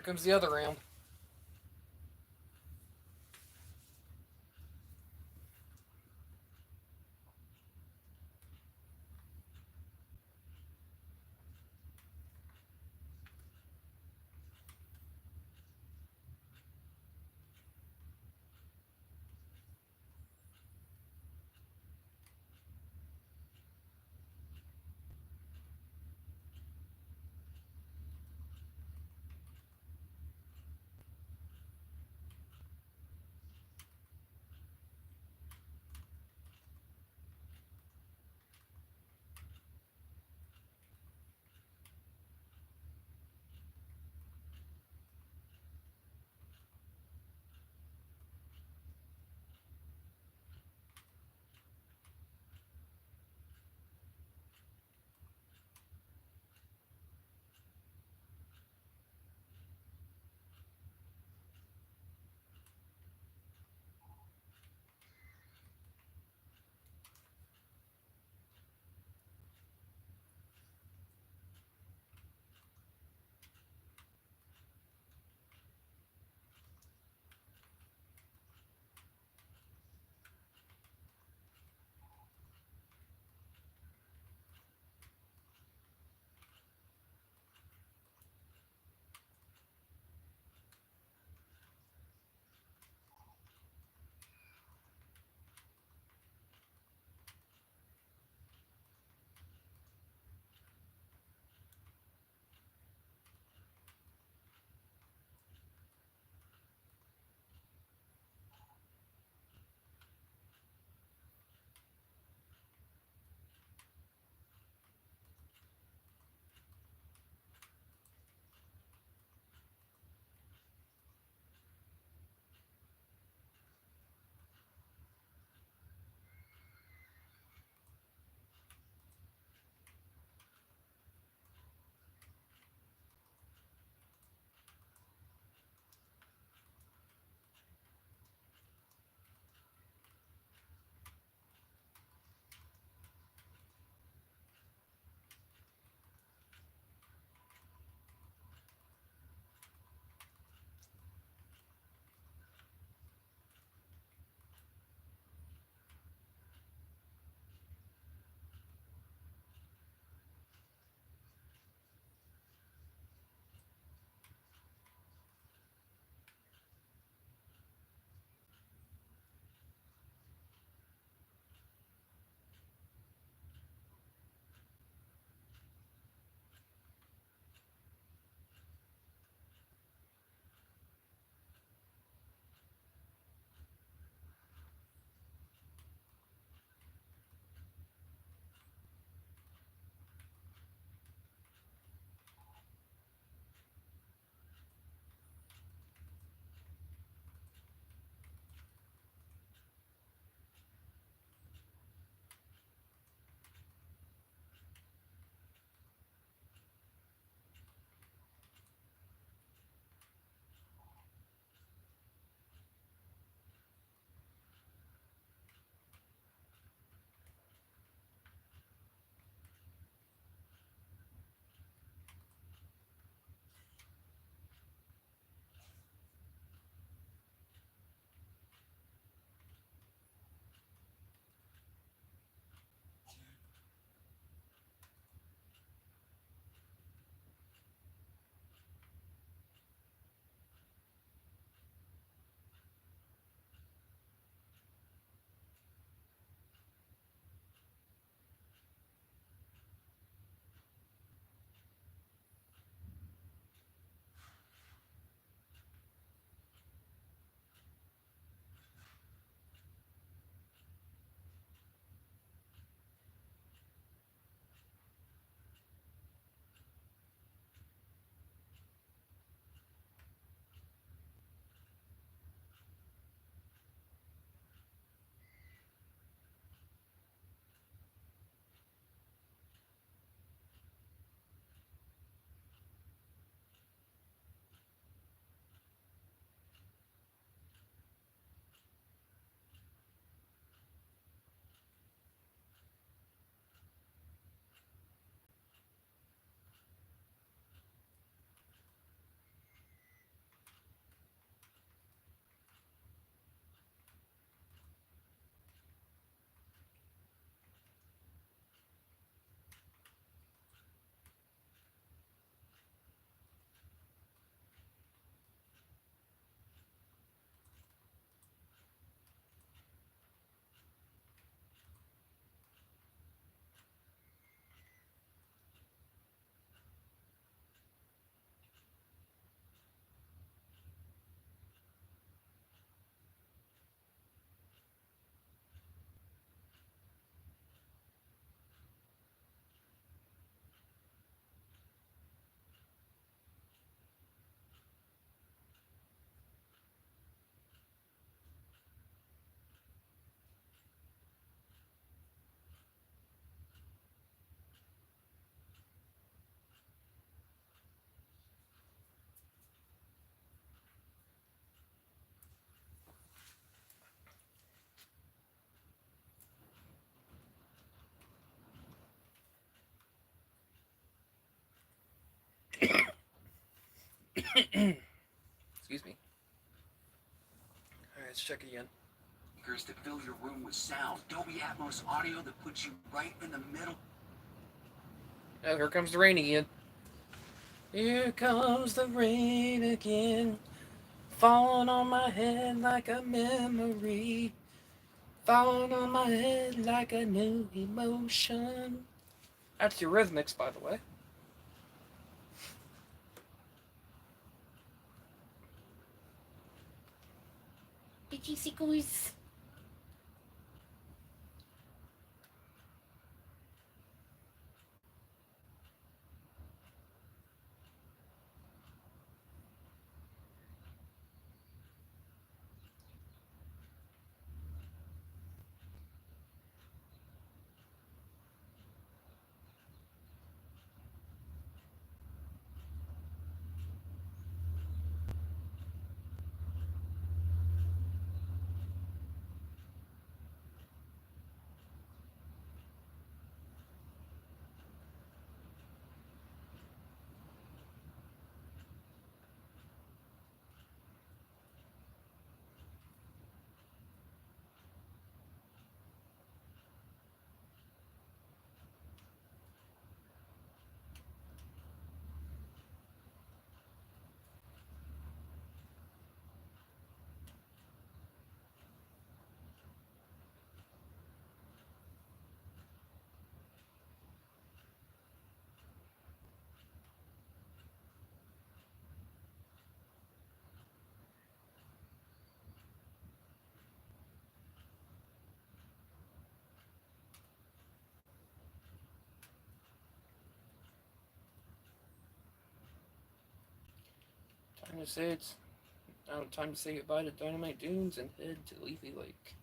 [SPEAKER 2] comes the other round. Excuse me. Alright, let's check again.
[SPEAKER 8] Speakers to fill your room with sound. Dolby Atmos audio that puts you right in the middle.
[SPEAKER 2] Oh, here comes the rain again. Here comes the rain again, falling on my head like a memory, falling on my head like a new emotion. That's Eurythmics, by the way. Bicicles. Time to say goodbye to Dynamite Dunes and head to Leafy Lake.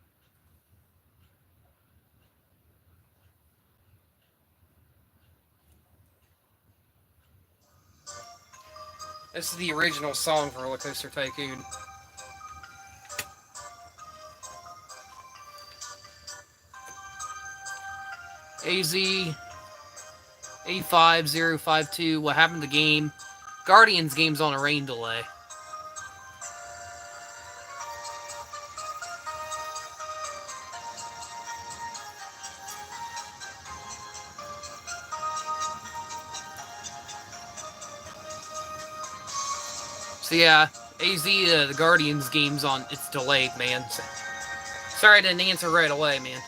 [SPEAKER 2] This is the original song for Roller Coaster Tycoon. AZ A5052, what happened to the game? Guardians game's on a rain delay. So yeah, AZ, the Guardians game's on, it's delayed, man. So, sorry I didn't answer right away, man.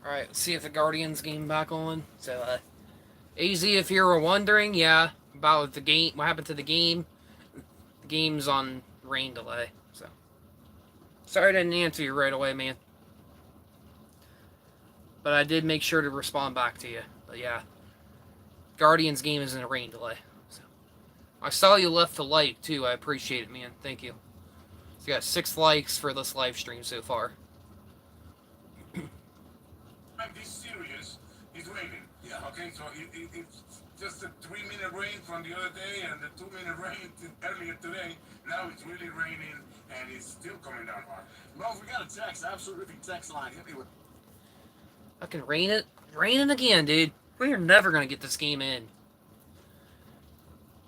[SPEAKER 2] Alright, let's see if the Guardians game back on. So, AZ, if you were wondering, yeah, about the game, what happened to the game. The game's on rain delay, so. Sorry I didn't answer you right away, man. But I did make sure to respond back to you. But yeah, Guardians game is in a rain delay. So. I saw you left the like, too. I appreciate it, man. Thank you. So you got 6 likes for this live stream so far.
[SPEAKER 4] I'd be serious.
[SPEAKER 3] It's raining.
[SPEAKER 4] Yeah.
[SPEAKER 3] Okay, so it's just a 3-minute rain from the other day and the 2-minute rain earlier today. Now it's really raining and it's still coming down hard.
[SPEAKER 4] Well, we got a text, absolutely text line. Hit me with.
[SPEAKER 2] Fucking raining again, dude. We're never gonna get this game in.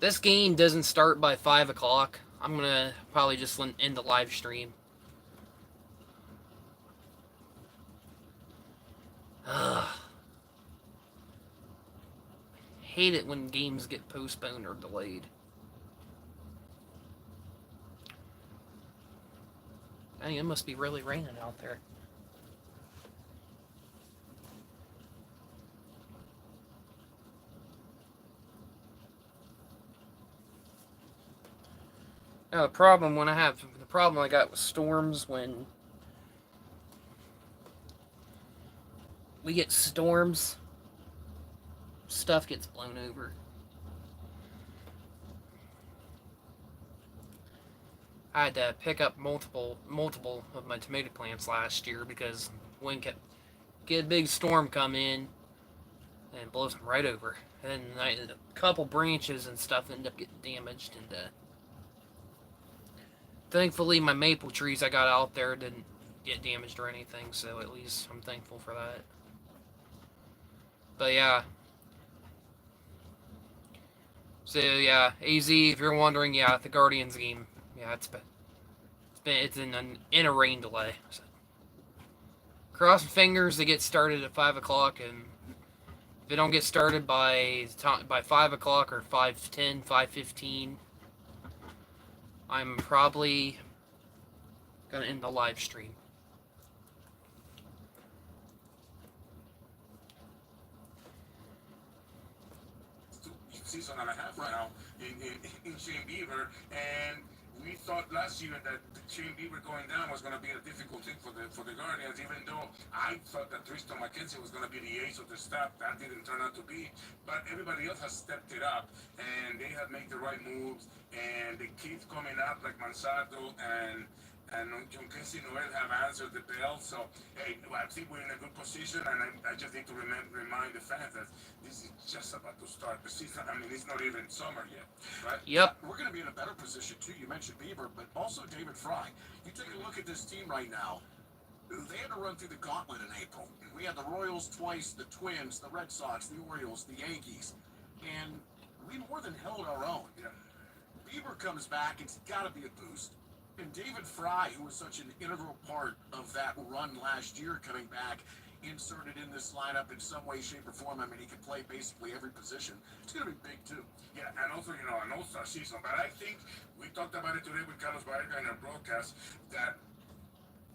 [SPEAKER 2] This game doesn't start by 5 o'clock. I'm gonna probably just end the live stream. Ugh. Hate it when games get postponed or delayed. I mean, it must be really raining out there. Now, the problem I got with storms, when we get storms, stuff gets blown over. I had to pick up multiple of my tomato plants last year because wind kept get a big storm come in and it blows them right over. And a couple branches and stuff end up getting damaged, and thankfully my maple trees I got out there didn't get damaged or anything, so at least I'm thankful for that. But yeah. So yeah, AZ, if you're wondering, yeah, the Guardians game, yeah, it's in a rain delay. So, crossing fingers they get started at 5 o'clock, and if they don't get started by 5 o'clock or 5:10, 5:15, I'm probably gonna end the live stream.
[SPEAKER 3] Season and a half now in Shane Bieber, and we thought last year that Shane Bieber going down was going to be a difficult thing for the Guardians, even though I thought that Tristan McKenzie was going to be the ace of the staff. That didn't turn out to be, but everybody else has stepped it up, and they have made the right moves, and the kids coming up like Mansato and John Casey Noel have answered the bell. So, hey, I think we're in a good position, and I just need to remind the fans that this is just about to start the season. I mean, it's not even summer yet, right?
[SPEAKER 2] Yep.
[SPEAKER 4] We're going to be in a better position, too. You mentioned Bieber, but also David Fry. You take a look at this team right now. They had to run through the gauntlet in April. We had the Royals twice, the Twins, the Red Sox, the Orioles, the Yankees, and we more than held our own.
[SPEAKER 3] Yeah.
[SPEAKER 4] Bieber comes back, it's got to be a boost. And David Fry, who was such an integral part of that run last year, coming back, inserted in this lineup in some way, shape, or form. I mean, he can play basically every position. It's going to be big, too.
[SPEAKER 3] Yeah, and also, an all-star season. But I think we talked about it today with Carlos Vargas in our broadcast, that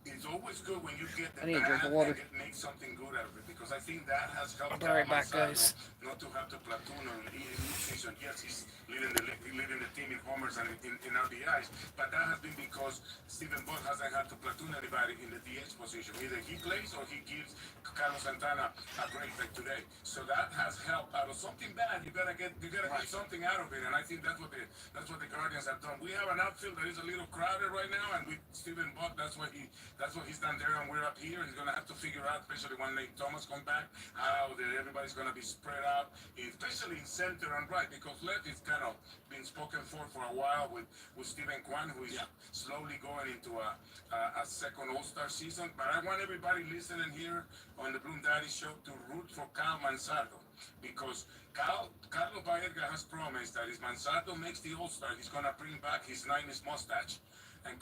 [SPEAKER 3] it's always good when you get the bad and make something good out of it, because I think that has helped.
[SPEAKER 2] I'll be right back, guys.
[SPEAKER 3] Not to have to platoon on each season. Yes, he's leading the team in homers and in RBIs, but that has been because Stephen Bott hasn't had to platoon anybody in the DH position. Either he plays or he gives Carlos Santana a break like today. So that has helped. Out of something bad, you gotta get something out of it, and I think that's what the Guardians have done. We have an outfield that is a little crowded right now, and with Stephen Bott, that's what he's done there, and we're up here. He's gonna have to figure out, especially when Nate Thomas comes back, how everybody's gonna be spread out, especially in center and right, because left is kind of been spoken for a while with Stephen Kwan, who is slowly going into a second All-Star season. But I want everybody listening here on the Bloom Daddy Show to root for Kyle Manzardo, because Carlos Baerga has promised that if Manzardo makes the All-Star, he's gonna bring back his 90s mustache. And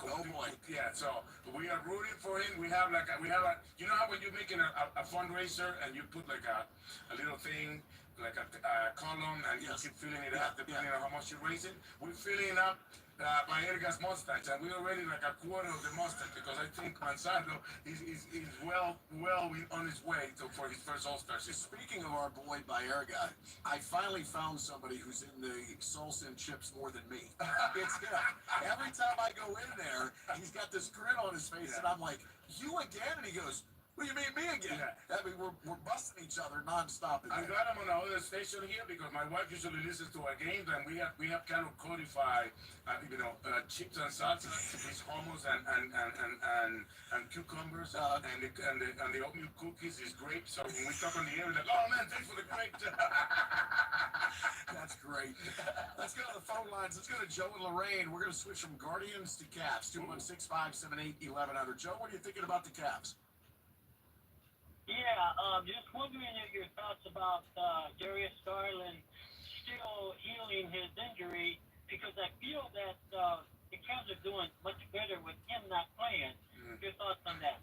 [SPEAKER 3] yeah, so we are rooting for him. We have you know how when you're making a fundraiser and you put like a little thing, like a column, and you keep filling it up depending on how much you're raising? We're filling up Baerga's mustache, and we're already like a quarter of the mustache, because I think Manzardo is well on his way for his first All-Star season.
[SPEAKER 4] Speaking of our boy Baerga, I finally found somebody who's in the salsa and chips more than me. It's good. Every time I go in there, he's got this grin on his face, and I'm like, "You again?" And he goes, What do you mean me again? I mean, we're busting each other nonstop.
[SPEAKER 3] I got him on another station here because my wife usually listens to our games, and we have kind of codified, chips and salsa, his hummus and cucumbers, and the oatmeal cookies is grapes. So when we talk on the air, we're like, oh man, thanks for the grapes.
[SPEAKER 4] That's great. Let's go to the phone lines. Let's go to Joe and Lorraine. We're going to switch from Guardians to Cavs. 216-578-1100. Joe, what are you thinking about the Cavs?
[SPEAKER 13] Yeah, just wondering your thoughts about Darius Garland still healing his injury, because I feel that the Cavs are doing much better with him not playing. Your thoughts on that?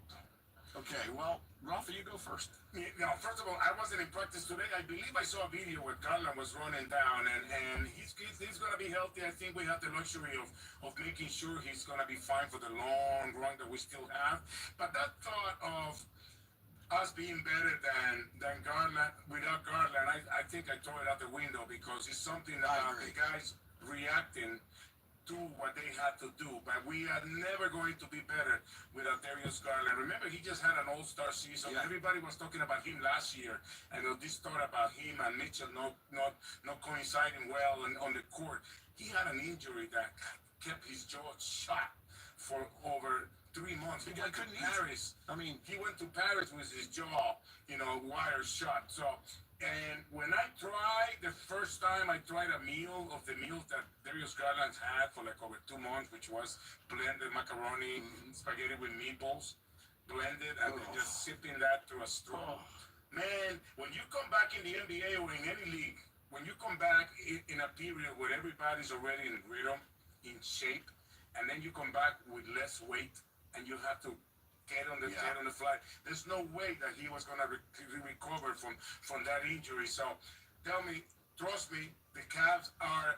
[SPEAKER 4] Okay, well, Rafa, you go first.
[SPEAKER 3] First of all, I wasn't in practice today. I believe I saw a video where Garland was running down, and he's going to be healthy. I think we have the luxury of making sure he's going to be fine for the long run that we still have. But that thought of us being better than Garland without Garland, I think I throw it out the window, because it's something that the guys reacting to what they had to do. But we are never going to be better without Darius Garland. Remember, he just had an all-star season. Yeah. Everybody was talking about him last year, and this thought about him and Mitchell not coinciding well on the court. He had an injury that kept his jaw shut for over 3 months. He went to Paris. He went to Paris with his jaw, wire shut. So, and when I tried the first time, I tried a meal of the meals that Darius Garland had for like over 2 months, which was blended macaroni, spaghetti with meatballs, blended, and then just sipping that through a straw. Man, when you come back in the NBA or in any league, when you come back in a period where everybody's already in rhythm, in shape, and then you come back with less weight, and you have to get on the fly. There's no way that he was going to recover from that injury. So tell me, trust me, the Cavs are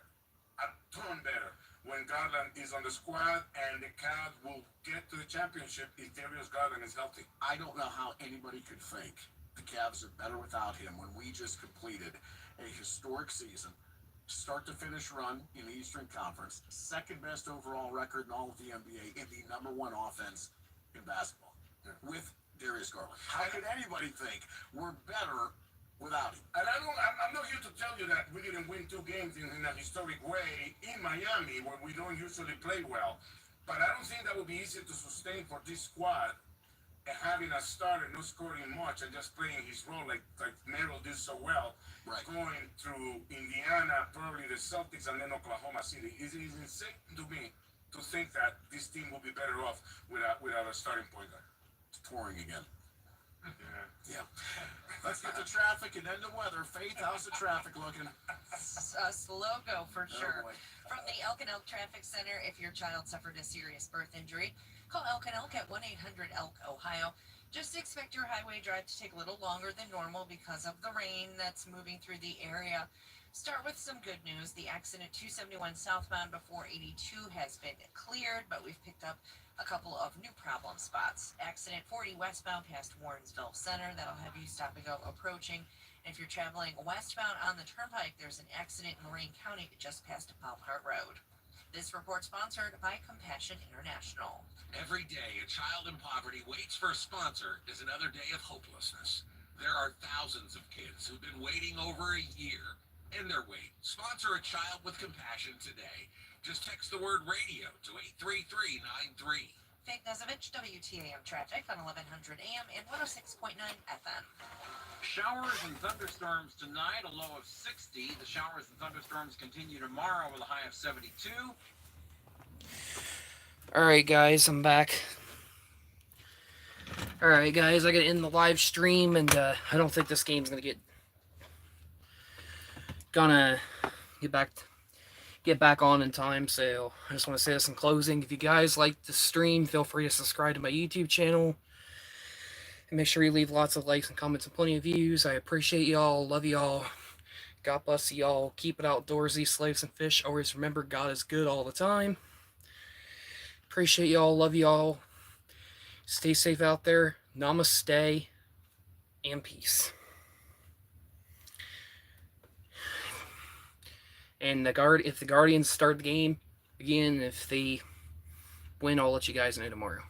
[SPEAKER 3] a ton better when Garland is on the squad, and the Cavs will get to the championship if Darius Garland is healthy.
[SPEAKER 4] I don't know how anybody could think the Cavs are better without him when we just completed a historic season. Start to finish run in the Eastern Conference, second best overall record in all of the NBA, and the #1 offense in basketball with Darius Garland. How could anybody think we're better without him?
[SPEAKER 3] And I'm not here to tell you that we didn't win 2 games in a historic way in Miami, where we don't usually play well. But I don't think that would be easy to sustain for this squad, having a starter not scoring much and just playing his role like Merrill did so well. Right. Going through Indiana, probably the Celtics, and then Oklahoma City. It is insane to me to think that this team will be better off without a starting point guard.
[SPEAKER 4] It's pouring again. Yeah. Let's get to traffic and then the weather. Faith, how's the traffic looking?
[SPEAKER 14] Slow go for sure.
[SPEAKER 4] Boy.
[SPEAKER 14] From the Elk and Elk Traffic Center, if your child suffered a serious birth injury, call Elk and Elk at 1-800-ELK-OHIO. Just expect your highway drive to take a little longer than normal because of the rain that's moving through the area. Start with some good news. The accident 271 southbound before 82 has been cleared, but we've picked up a couple of new problem spots. Accident 40 westbound past Warrensville Center. That'll have you stop and go approaching. And if you're traveling westbound on the turnpike, there's an accident in Lorain County just past Palmhart Road. This report sponsored by Compassion International.
[SPEAKER 8] Every day, a child in poverty waits for a sponsor is another day of hopelessness. There are thousands of kids who've been waiting over a year. End their wait. Sponsor a child with compassion today. Just text the word radio to 83393.
[SPEAKER 14] Faith Nezovich, WTAM Traffic on 1100 AM and 106.9 FM.
[SPEAKER 15] Showers and thunderstorms tonight, a low of 60. The showers and thunderstorms continue tomorrow with a high of 72.
[SPEAKER 2] Alright guys, I'm back. Alright guys, I gotta end the live stream, and I don't think this game's gonna get back on in time, so I just want to say this in closing. If you guys like the stream, feel free to subscribe to my YouTube channel. And make sure you leave lots of likes and comments and plenty of views. I appreciate y'all. Love y'all. God bless y'all. Keep it outdoorsy, slaves and fish. Always remember God is good all the time. Appreciate y'all. Love y'all. Stay safe out there. Namaste. And peace. And if the Guardians start the game again, if they win, I'll let you guys know tomorrow.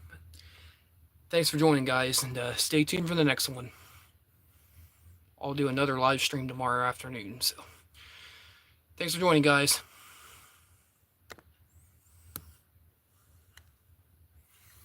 [SPEAKER 2] thanks for joining, guys, and stay tuned for the next one. I'll do another live stream tomorrow afternoon. So, thanks for joining, guys.